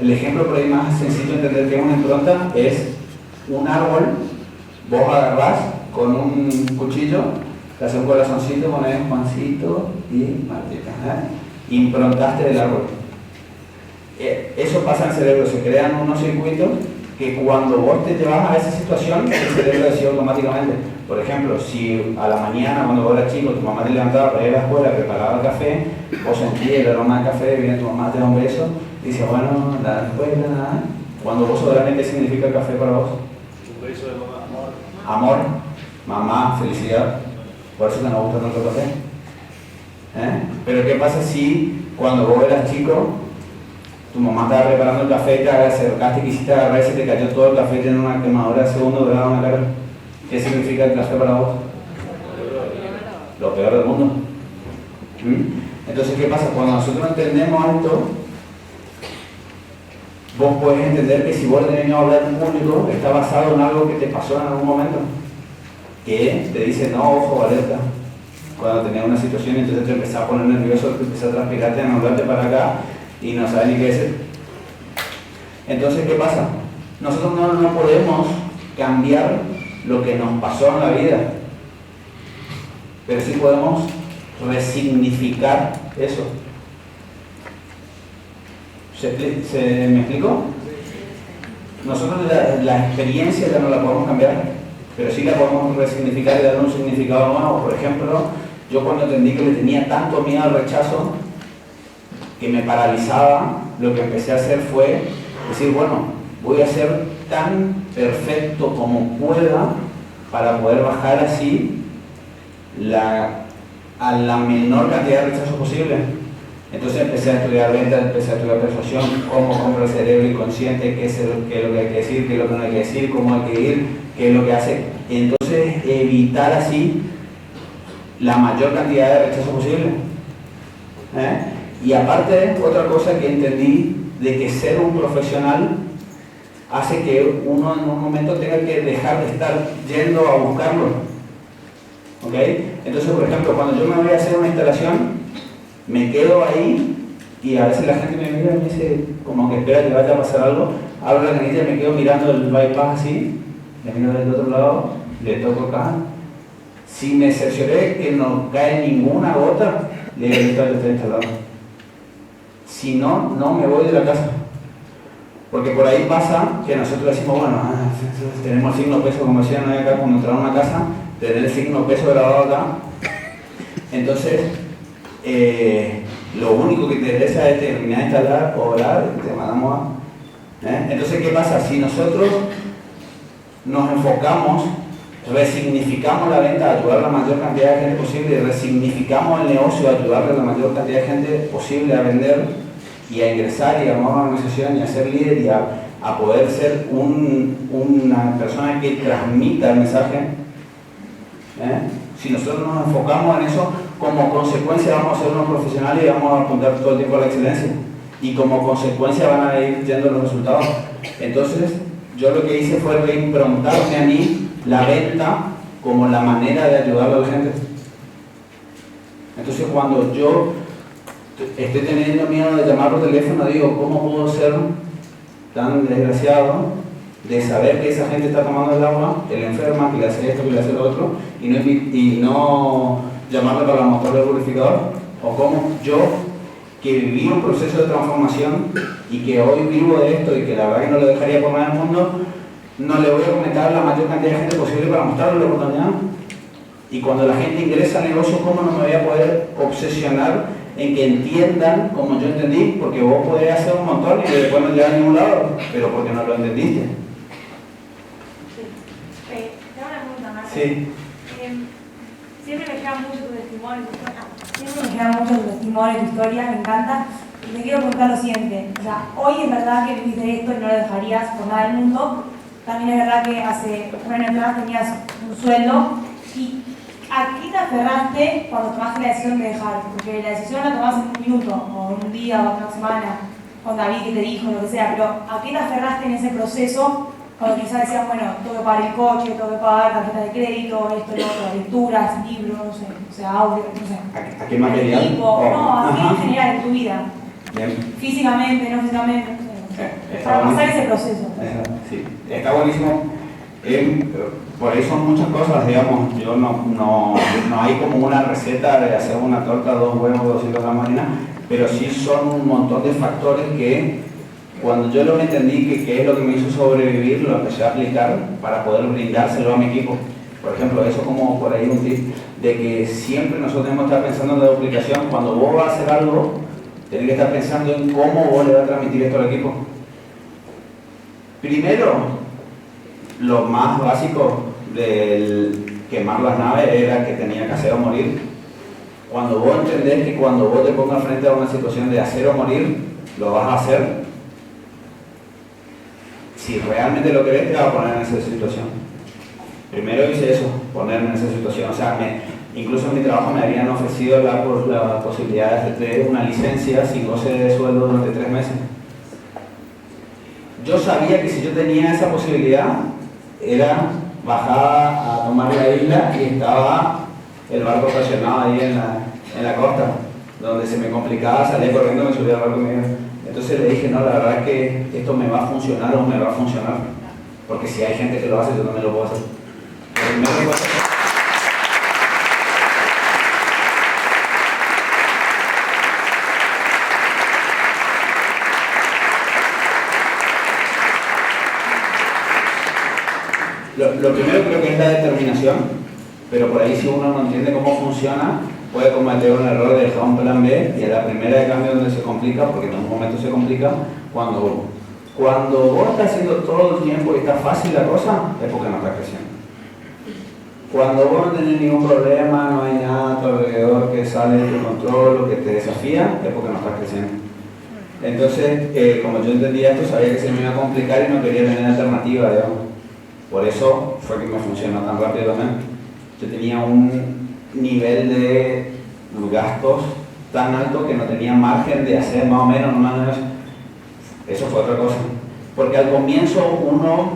El ejemplo por ahí más sencillo de entender que es una impronta es un árbol. Vos agarrás con un cuchillo, te haces un corazoncito, pones Juancito y Martita, improntaste el árbol. Eso pasa en el cerebro, se crean unos circuitos que cuando vos te llevas a esa situación, el cerebro decide automáticamente. Por ejemplo, si a la mañana cuando vos eras chico, tu mamá te levantaba para ir a la escuela, preparaba el café, vos sentías el aroma del café, viene tu mamá, te da un beso, y dices, bueno, la escuela, nada. Cuando vos sos grande, ¿qué significa el café para vos? Un beso de mamá, Amor, mamá, felicidad. Por eso que nos gusta tanto el café. Pero ¿qué pasa si cuando vos eras chico, tu mamá estaba preparando el café y te acercaste y quisiste agarrar y se te cayó todo el café y tiene una quemadura de segundo grado en la cara? ¿Qué significa el café para vos? Lo peor del mundo. Entonces, ¿qué pasa? Cuando nosotros entendemos esto, vos podés entender que si vos tenés miedo a hablar en público, está basado en algo que te pasó en algún momento. Que te dice, no, ojo, alerta. Cuando tenés una situación y entonces te empezás a poner nervioso, te empezás a transpirarte, a hablarte para acá y no sabes ni qué decir. Entonces, ¿qué pasa? Nosotros no podemos cambiar lo que nos pasó en la vida, pero sí podemos resignificar eso. ¿Me explico? Nosotros la experiencia ya no la podemos cambiar, pero sí la podemos resignificar y darle un significado nuevo. Por ejemplo, yo cuando entendí que le tenía tanto miedo al rechazo que me paralizaba, lo que empecé a hacer fue decir, bueno, voy a ser tan perfecto como pueda para poder bajar así a la menor cantidad de rechazo posible. Entonces empecé a estudiar ventas, empecé a estudiar persuasión, cómo compra el cerebro inconsciente, qué es lo que hay que decir, qué es lo que no hay que decir, cómo hay que ir, qué es lo que hace. Entonces evitar así la mayor cantidad de rechazo posible. Y aparte, otra cosa que entendí, de que ser un profesional hace que uno en un momento tenga que dejar de estar yendo a buscarlo. ¿Ok? Entonces, por ejemplo, cuando yo me voy a hacer una instalación, me quedo ahí y a veces la gente me mira y me dice, como que espera que vaya a pasar algo, abro la canilla y me quedo mirando el bypass así, le miro del otro lado, le toco acá. Si me cercioré que no cae ninguna gota, le digo que está instalado. Si no, no me voy de la casa. Porque por ahí pasa que nosotros decimos, bueno, tenemos el signo peso, como decían acá, cuando entramos a una casa, tener el signo peso grabado acá. Entonces, lo único que te interesa es terminar de instalar, orar, y te mandamos a... Entonces, ¿qué pasa? Si nosotros nos enfocamos, resignificamos la venta, ayudar a la mayor cantidad de gente posible, resignificamos el negocio, ayudar a la mayor cantidad de gente posible a vender y a ingresar y a armar una organización y a ser líder y a poder ser una persona que transmita el mensaje. Si nosotros nos enfocamos en eso, como consecuencia vamos a ser unos profesionales y vamos a apuntar todo el tiempo a la excelencia. Y como consecuencia van a ir yendo los resultados. Entonces, yo lo que hice fue reimprontarme a mí la venta como la manera de ayudar a la gente. Entonces, cuando yo estoy teniendo miedo de llamar por teléfono, digo, ¿cómo puedo ser tan desgraciado de saber que esa gente está tomando el agua, que le enferma, que le hace esto, que le hace lo otro, y no llamarle para la motor del purificador? O cómo yo, que viví un proceso de transformación y que hoy vivo de esto y que la verdad que no lo dejaría por nada en el mundo, no le voy a comentar a la mayor cantidad de gente posible para mostrarle la oportunidad. Y cuando la gente ingresa al negocio, ¿cómo no me voy a poder obsesionar en que entiendan como yo entendí? Porque vos podés hacer un montón y después no llegar a ningún lado, pero porque no lo entendiste. Tengo una pregunta más. Sí. Siempre me llegan mucho tu testimonio, siempre me llegan mucho tu testimonio, tu historia, me encanta. Y te quiero preguntar lo siguiente, o sea, hoy es verdad que viviste esto y no lo dejarías por nada del mundo. También es verdad que hace un año atrás tenías un sueldo. ¿Y a qué te aferraste cuando tomaste la decisión de dejar? Porque la decisión la tomás en un minuto, o en un día, o en una semana, con David que te dijo, lo que sea, pero ¿a qué te aferraste en ese proceso? Cuando quizás decías, bueno, tengo que pagar el coche, tengo que pagar tarjeta de crédito, esto, lo otro, lecturas, libros, no sé, o sea, audio, no sé. ¿A qué material? No, a qué en general en tu vida. Bien. Físicamente, no físicamente, no sé. Para pasar ese proceso. Sí, está buenísimo. Por ahí son muchas cosas, digamos. Yo no hay como una receta de hacer una torta, 2 huevos, 200 gramos de harina, pero sí son un montón de factores que cuando yo lo entendí que es lo que me hizo sobrevivir, lo empecé a aplicar para poder brindárselo a mi equipo. Por ejemplo, eso como por ahí un tip de que siempre nosotros tenemos que estar pensando en la duplicación. Cuando vos vas a hacer algo, tenés que estar pensando en cómo vos le vas a transmitir esto al equipo. Primero, lo más básico del quemar las naves era que tenía que hacer o morir. Cuando vos entendés que cuando vos te pongas frente a una situación de hacer o morir, lo vas a hacer. Si realmente lo querés, te vas a poner en esa situación. Primero hice eso, ponerme en esa situación. O sea, incluso en mi trabajo me habían ofrecido la posibilidad de una licencia sin goce de sueldo durante 3 meses. Yo sabía que si yo tenía esa posibilidad, era bajar a tomar la isla y estaba el barco estacionado ahí en la costa, donde se me complicaba, salía corriendo, me subía al barco y me iba. Entonces le dije, no, la verdad es que esto me va a funcionar o me va a funcionar, porque si hay gente que lo hace, yo también lo puedo hacer. Lo primero creo que es la determinación, pero por ahí si uno no entiende cómo funciona, puede cometer un error de dejar un plan B y a la primera de cambio donde se complica, porque en un momento se complica, cuando vos estás haciendo todo el tiempo y está fácil la cosa, es porque no estás creciendo. Cuando vos no tenés ningún problema, no hay nada a tu alrededor que sale de tu control o que te desafía, es porque no estás creciendo. Entonces, como yo entendía esto, sabía que se me iba a complicar y no quería tener alternativa, digamos. Por eso fue que me funcionó tan rápido también. Yo tenía un nivel de gastos tan alto que no tenía margen de hacer más o menos. Eso fue otra cosa. Porque al comienzo uno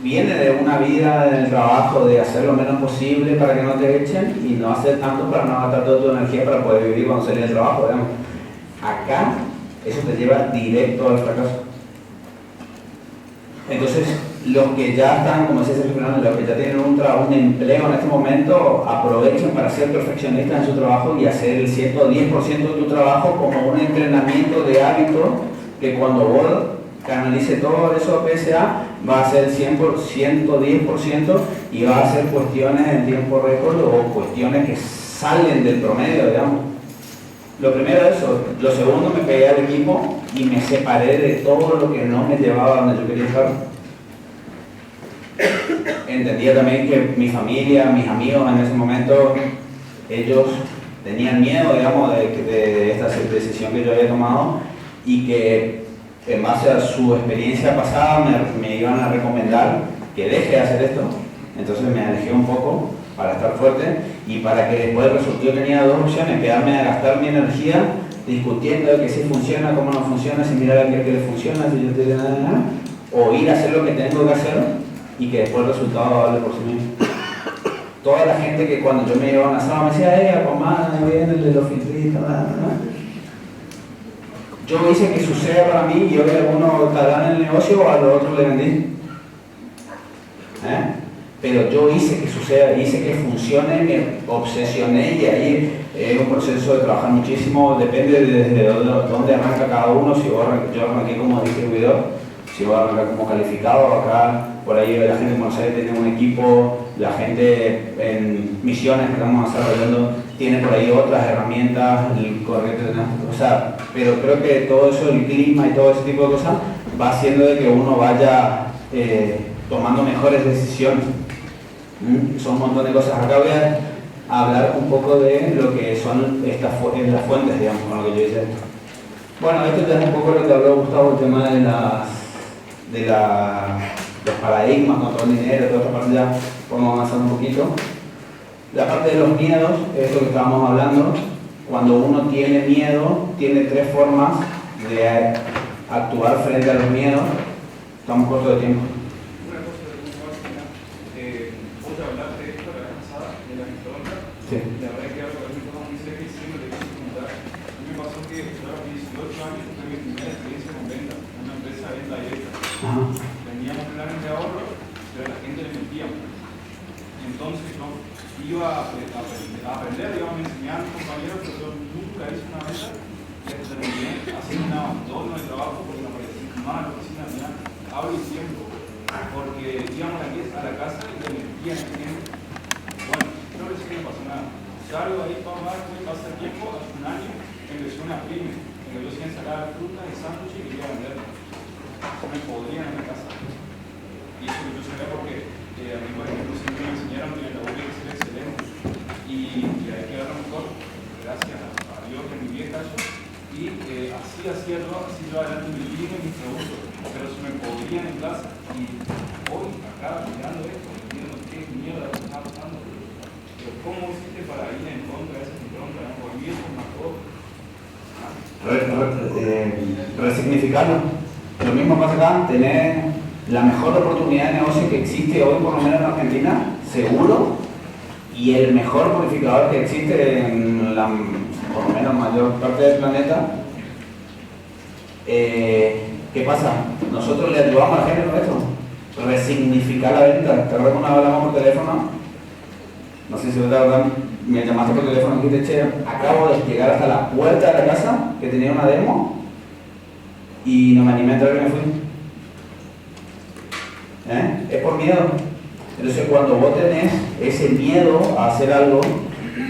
viene de una vida en el trabajo de hacer lo menos posible para que no te echen y no hacer tanto para no gastar toda tu energía para poder vivir cuando salís del trabajo, digamos. Acá eso te lleva directo al fracaso. Entonces, los que ya están, como decía Sergio Fernández, los que ya tienen un empleo en este momento, aprovechen para ser perfeccionistas en su trabajo y hacer el 110% de tu trabajo como un entrenamiento de hábito que cuando vos canalice todo eso a PSA va a ser 110% y va a ser cuestiones en tiempo récord o cuestiones que salen del promedio, digamos. Lo primero es eso. Lo segundo, me pegué al equipo y me separé de todo lo que no me llevaba a donde yo quería estar. Entendía también que mi familia, mis amigos en ese momento, ellos tenían miedo, digamos, de esta decisión que yo había tomado y que en base a su experiencia pasada me iban a recomendar que deje de hacer esto. Entonces me alejé un poco para estar fuerte y para que después yo tenía 2 opciones: quedarme a gastar mi energía discutiendo de que si funciona, cómo no funciona, si mirar a aquel que le funciona, si yo te digo nada, o ir a hacer lo que tengo que hacer y que después el resultado hable por sí mismo. Toda la gente que cuando yo me iba a una sala me decía, Román, viene el de los filtritos, yo hice que suceda para mí y hoy algunos estarán en el negocio o a los otros le vendí. Pero yo hice que suceda, hice que funcione, me obsesioné y ahí es un proceso de trabajar muchísimo, depende desde dónde arranca cada uno. Si yo arranqué como distribuidor, si voy a arrancar como calificado, acá por ahí la gente en Buenos Aires tiene un equipo, la gente en Misiones que estamos desarrollando tiene por ahí otras herramientas, el corriente, o sea, pero creo que todo eso, el clima y todo ese tipo de cosas va haciendo de que uno vaya tomando mejores decisiones. Son un montón de cosas. Acá voy a a hablar un poco de lo que son las fuentes, digamos, con lo que yo hice esto. Bueno, esto ya es un poco lo que habló Gustavo, el tema de los paradigmas contra el dinero, toda esta parte ya podemos avanzar un poquito. La parte de los miedos, esto que estábamos hablando, cuando uno tiene miedo, tiene tres formas de actuar frente a los miedos. Estamos cortos de tiempo. Una cosa de vos hablaste de esto la vez pasada, de la microondas. Sí. La verdad es que algo que muy cerca y siempre te quise comentar. A mí me pasó que yo a los 18 años tuve mi primera experiencia con venta, en una empresa de venta directa. Ajá. Teníamos planes de ahorro, pero a la gente le metíamos. Entonces yo iba a aprender, digamos, me enseñaban compañeros, pero yo nunca hice una venta y hasta terminé haciendo un abandono de trabajo porque me parecía mal, la oficina tenía hablo y tiempo, porque íbamos a la casa y le metían el tiempo. Bueno, no les que no pasó nada. Salgo ahí para más, pasa el tiempo, hace un año, empezó una pyme, en que yo hacía ensalada de frutas y sándwiches y quería vender. Se me podrían en la casa. Y eso yo sabía porque a mí, por ejemplo, siempre me enseñaron que la labor hay que ser excelente y hay que dar lo mejor, gracias a Dios que mi vieja eso. Y así yo adelante mi vida y mis productos, pero se me podrían en casa. Y hoy, acá, mirando esto, entiendo qué mierda está pasando. Pero ¿cómo hiciste para ir en contra de esa impronta? ¿No? Por mí eso es una cosa. Resignificarlo. Lo mismo pasa acá, tener la mejor oportunidad de negocio que existe hoy, por lo menos en Argentina, seguro, y el mejor purificador que existe en la, por lo menos, mayor parte del planeta. ¿Qué pasa? Nosotros le ayudamos a la gente con esto, resignificar la venta. ¿Te acuerdas cuando hablamos por teléfono? No sé si te acuerdas, me llamaste por teléfono y dijiste, che, acabo de llegar hasta la puerta de la casa, que tenía una demo, y no me animé a entrar y me fui. Es por miedo. Entonces cuando vos tenés ese miedo a hacer algo,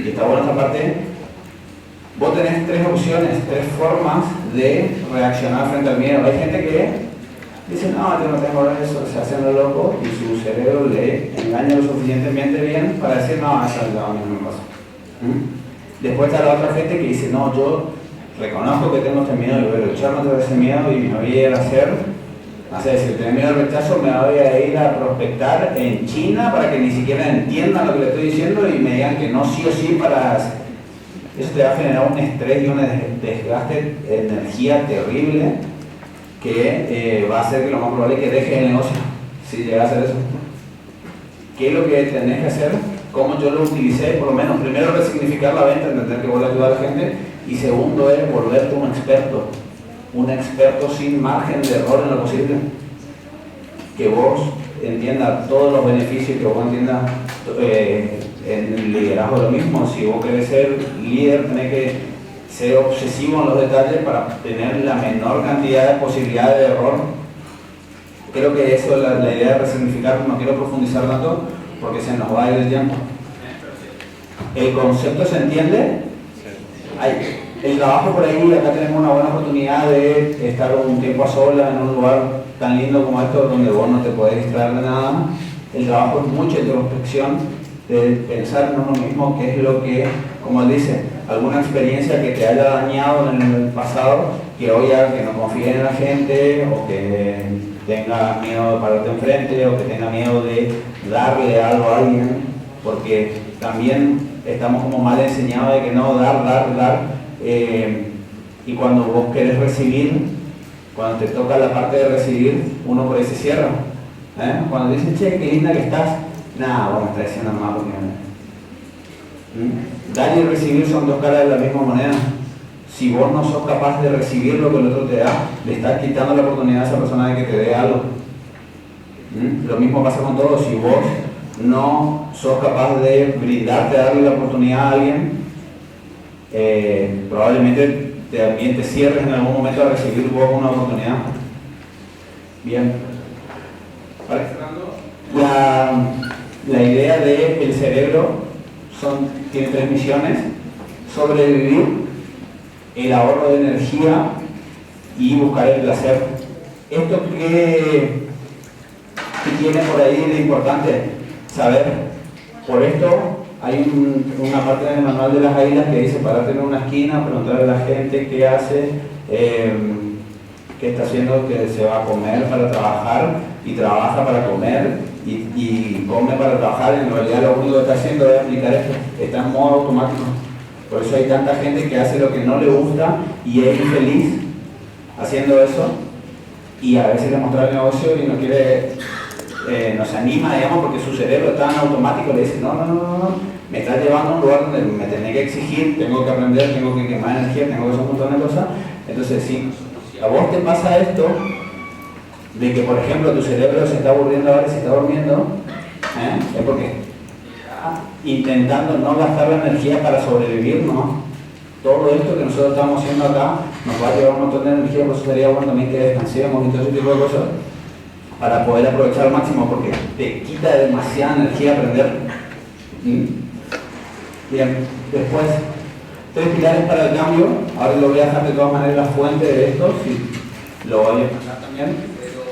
y está buena esta parte, vos tenés tres opciones, tres formas de reaccionar frente al miedo. Hay gente que dice, no, yo no tengo eso, se hacen lo loco, y su cerebro le engaña lo suficientemente bien para decir, no, eso a mí no me pasa. Después está la otra gente que dice, no, yo reconozco que tengo este miedo y voy a luchar contra ese miedo y me voy a ir a hacer. O sea, si tengo miedo al rechazo, me voy a ir a prospectar en China para que ni siquiera entiendan lo que le estoy diciendo y me digan que no sí o sí para... Eso te va a generar un estrés y un desgaste de energía terrible que va a hacer que lo más probable es que dejes el negocio, si llega a hacer eso. ¿Qué es lo que tenés que hacer? ¿Cómo yo lo utilicé? Por lo menos, primero, resignificar la venta, entender que voy a ayudar a la gente, y segundo es volverte un experto sin margen de error en lo posible, que vos entiendas todos los beneficios, que vos entiendas en el liderazgo lo mismo. Si vos querés ser líder, tenés que ser obsesivo en los detalles para tener la menor cantidad de posibilidades de error. Creo que eso es la idea de resignificar. No quiero profundizar tanto porque se nos va a ir el tiempo. ¿El concepto se entiende? El trabajo por ahí, acá tenemos una buena oportunidad de estar un tiempo a solas en un lugar tan lindo como esto, donde vos no te podés distraer de nada. El trabajo es mucha introspección, de pensar en uno mismo qué es lo que, como él dice, alguna experiencia que te haya dañado en el pasado, que hoy haga que no confíes en la gente, o que tenga miedo de pararte enfrente, o que tenga miedo de darle algo a alguien, porque también estamos como mal enseñados de que no, dar. Y cuando vos querés recibir, cuando te toca la parte de recibir, uno por ahí se cierra. Cuando dicen, che, qué linda que estás, nada, vos me estás diciendo más porque... Dar y recibir son dos caras de la misma moneda. Si vos no sos capaz de recibir lo que el otro te da, le estás quitando la oportunidad a esa persona de que te dé algo. Lo mismo pasa con todo. Si vos no sos capaz de brindarte, darle la oportunidad a alguien, probablemente también te cierres en algún momento a recibir vos una oportunidad. Bien. La idea del cerebro tiene tres misiones: sobrevivir, el ahorro de energía y buscar el placer. ¿Esto qué tiene por ahí de importante saber? Por esto una parte del manual de las águilas que dice pararte en una esquina, preguntarle a la gente qué hace, qué está haciendo, que se va a comer para trabajar y trabaja para comer y come para trabajar, y en realidad lo único que está haciendo es aplicar esto, está en modo automático. Por eso hay tanta gente que hace lo que no le gusta y es infeliz haciendo eso, y a veces le muestra el negocio y no quiere, no se anima, digamos, porque su cerebro está en automático, le dice no, me está llevando a un lugar donde me tenés que exigir, tengo que aprender, tengo que quemar energía, tengo que hacer un montón de cosas. Entonces si a vos te pasa esto, de que por ejemplo tu cerebro se está aburriendo ahora y se está durmiendo, es porque está intentando no gastar la energía para sobrevivir, ¿no? Todo esto que nosotros estamos haciendo acá nos va a llevar un montón de energía, por eso sería bueno también que descansemos y todo ese tipo de cosas para poder aprovechar al máximo, porque te quita demasiada energía aprender. Bien, después 3 pilares para el cambio. Ahora lo voy a dejar de todas maneras la fuente de esto, si lo voy a pasar también, pero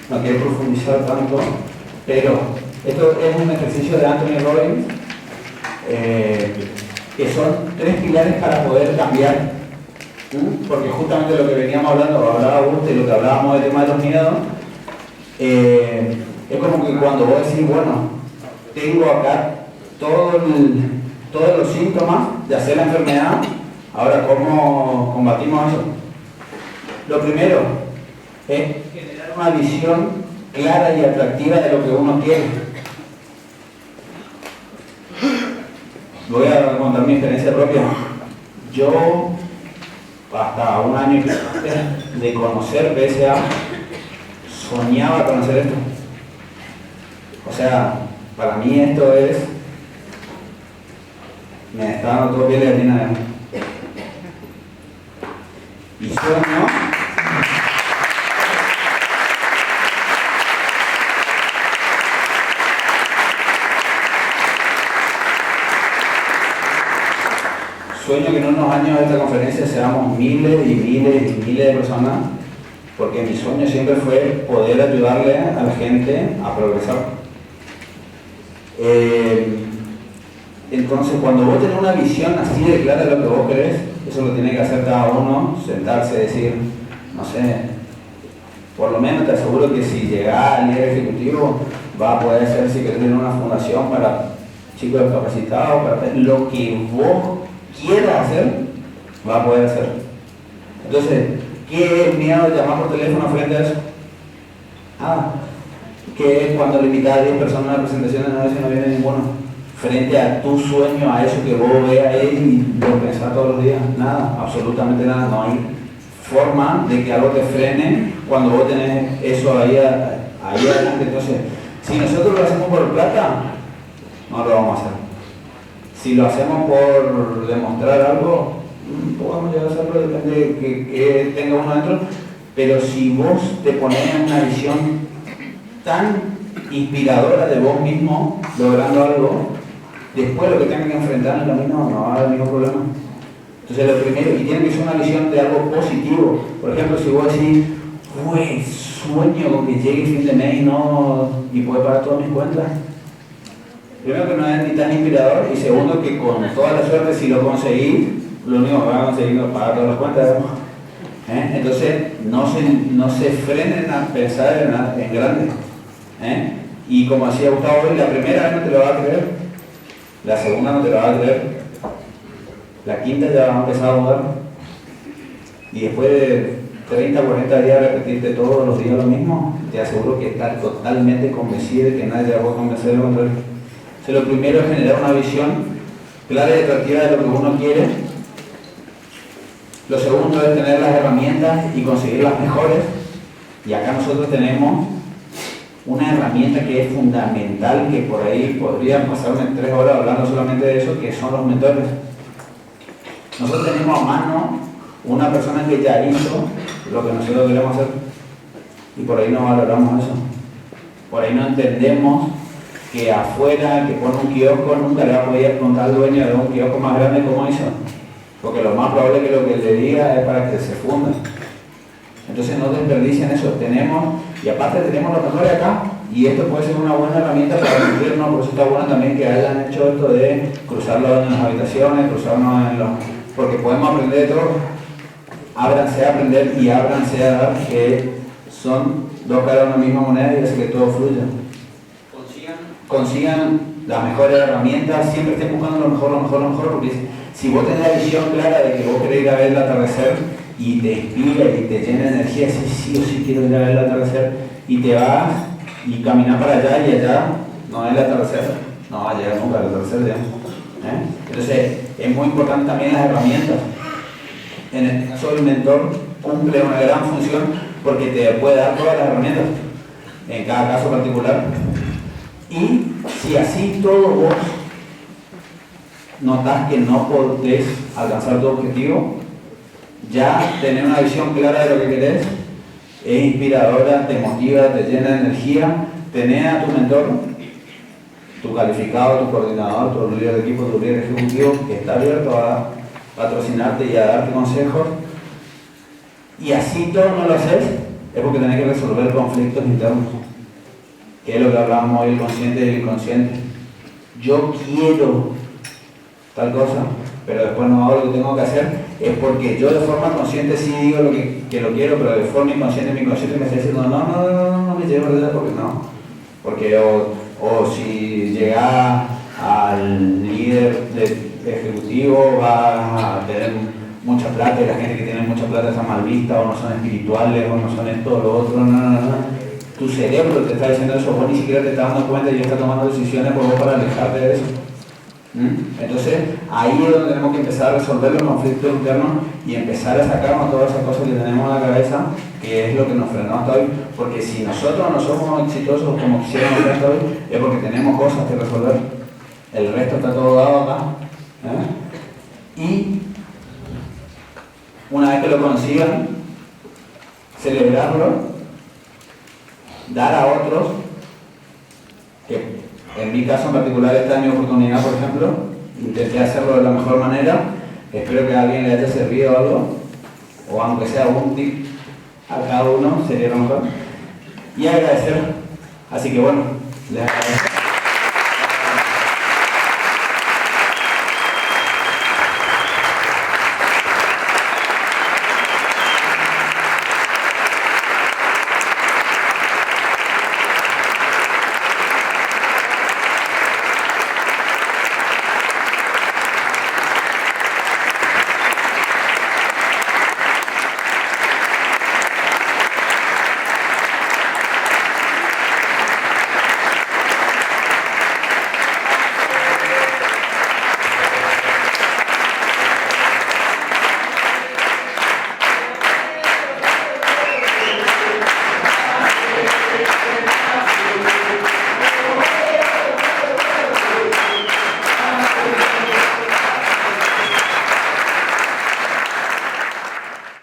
no quiero profundizar tanto. Pero esto es un ejercicio de Anthony Robbins, que son 3 pilares para poder cambiar. Porque justamente lo que veníamos hablando, hablaba Augusto, y lo que hablábamos del tema de los miedos, es como que cuando vos decís, bueno, tengo acá todos los síntomas de hacer la enfermedad, ahora ¿cómo combatimos eso? Lo primero es generar una visión clara y atractiva de lo que uno quiere. Voy a contar mi experiencia propia. Yo, hasta un año de conocer BSA, soñaba con hacer esto. O sea, para mí esto es... me está dando todo piel de gallina. Y sueño... Sueño que en unos años de esta conferencia seamos miles y miles y miles de personas, porque mi sueño siempre fue poder ayudarle a la gente a progresar. Entonces, cuando vos tenés una visión así de clara de lo que vos querés, eso lo tiene que hacer cada uno, sentarse, decir, no sé, por lo menos te aseguro que si llegás al líder ejecutivo, va a poder hacer, si querés, tener una fundación para chicos discapacitados, para lo que vos quieras hacer, va a poder hacer. Entonces, ¿qué es miedo de llamar por teléfono frente a eso? ¿Qué es cuando le invitas a 10 personas a una presentación y no viene ninguno? Frente a tu sueño, a eso que vos veas ahí y lo pensás todos los días. Nada, absolutamente nada. No hay forma de que algo te frene cuando vos tenés eso ahí adelante. Entonces, si nosotros lo hacemos por plata, no lo vamos a hacer. Si lo hacemos por demostrar algo, podemos llegar a hacerlo, depende de que tenga uno adentro. Pero si vos te pones en una visión tan inspiradora de vos mismo, logrando algo, después lo que tengan que enfrentar en el camino no va a haber ningún problema. Entonces lo primero, y tiene que ser una visión de algo positivo. Por ejemplo, si vos decís, sueño con que llegue el fin de mes y pueda pagar todas mis cuentas. Primero que no es ni tan inspirador, y segundo que con toda la suerte, si lo conseguís, lo único que van a conseguir es pagar todas las cuentas. Entonces no se frenen a pensar en grande. Y como decía Gustavo hoy, la primera vez no te lo va a creer, la segunda no te lo va a creer, la quinta ya va a empezar a dudar, y después de 30 o 40 días repetirte todos los días lo mismo, te aseguro que estás totalmente convencido de que nadie te va a convencer de lo contrario. Lo primero es generar una visión clara y atractiva de lo que uno quiere. Lo segundo es tener las herramientas y conseguir las mejores. Y acá nosotros tenemos una herramienta que es fundamental, que por ahí podrían pasarme 3 horas hablando solamente de eso, que son los mentores. Nosotros tenemos a mano una persona que ya hizo lo que nosotros queremos hacer, y por ahí no valoramos eso. Por ahí no entendemos que afuera, que pone un kiosco, nunca le va a poder contar al dueño de un kiosco más grande como hizo, porque lo más probable es que lo que le diga es para que se funda. Entonces no desperdicien eso. Tenemos, y aparte tenemos lo mejor acá, Y esto puede ser una buena herramienta para cumplirnos, por eso está bueno también que hayan hecho esto de cruzarlo en las habitaciones, cruzarnos en los... porque podemos aprender de todo. Ábranse a aprender y ábranse a dar, que son dos caras de una misma moneda y hace que todo fluya. Consigan las mejores herramientas, siempre estén buscando lo mejor, porque si vos tenés la visión clara de que vos querés ir a ver el atardecer y te inspira y te llena de energía, sí o sí quiero ir a ver el atardecer, y te vas y caminas para allá y allá no es el atardecer, no va a llegar nunca al atardecer, digamos. Entonces es muy importante también las herramientas. En este caso el mentor cumple una gran función porque te puede dar todas las herramientas en cada caso particular. Y si así todo vos notás que no podés alcanzar tu objetivo, ya tener una visión clara de lo que querés es inspiradora, te motiva, te llena de energía. Tener a tu mentor, tu calificado, tu coordinador, tu líder de equipo, tu líder ejecutivo, que está abierto a patrocinarte y a darte consejos. Y así todo no lo haces, es porque tenés que resolver conflictos internos, que es lo que hablábamos hoy, el consciente y el inconsciente. Yo quiero tal cosa, pero después no hago lo que tengo que hacer, es porque yo de forma consciente sí digo que lo quiero, pero de forma inconsciente mi inconsciente me está diciendo no me llevo, ¿verdad? Porque no. Porque o si llega al líder ejecutivo va a tener mucha plata y la gente que tiene mucha plata está mal vista, o no son espirituales, o no son esto o lo otro, no. Tu cerebro te está diciendo eso, vos ni siquiera te estás dando cuenta y ya está tomando decisiones por vos para alejarte de eso. Entonces ahí es donde tenemos que empezar a resolver los conflictos internos y empezar a sacarnos todas esas cosas que tenemos en la cabeza, que es lo que nos frenó hasta hoy, porque si nosotros no somos exitosos como quisiéramos ser hasta hoy, es porque tenemos cosas que resolver. El resto está todo dado acá, y una vez que lo consigan, celebrarlo, dar a otros, que en mi caso en particular esta es mi oportunidad, por ejemplo, intenté hacerlo de la mejor manera, espero que a alguien le haya servido algo, o aunque sea un tip a cada uno, sería lo mejor, y agradecer. Así que bueno, les agradezco.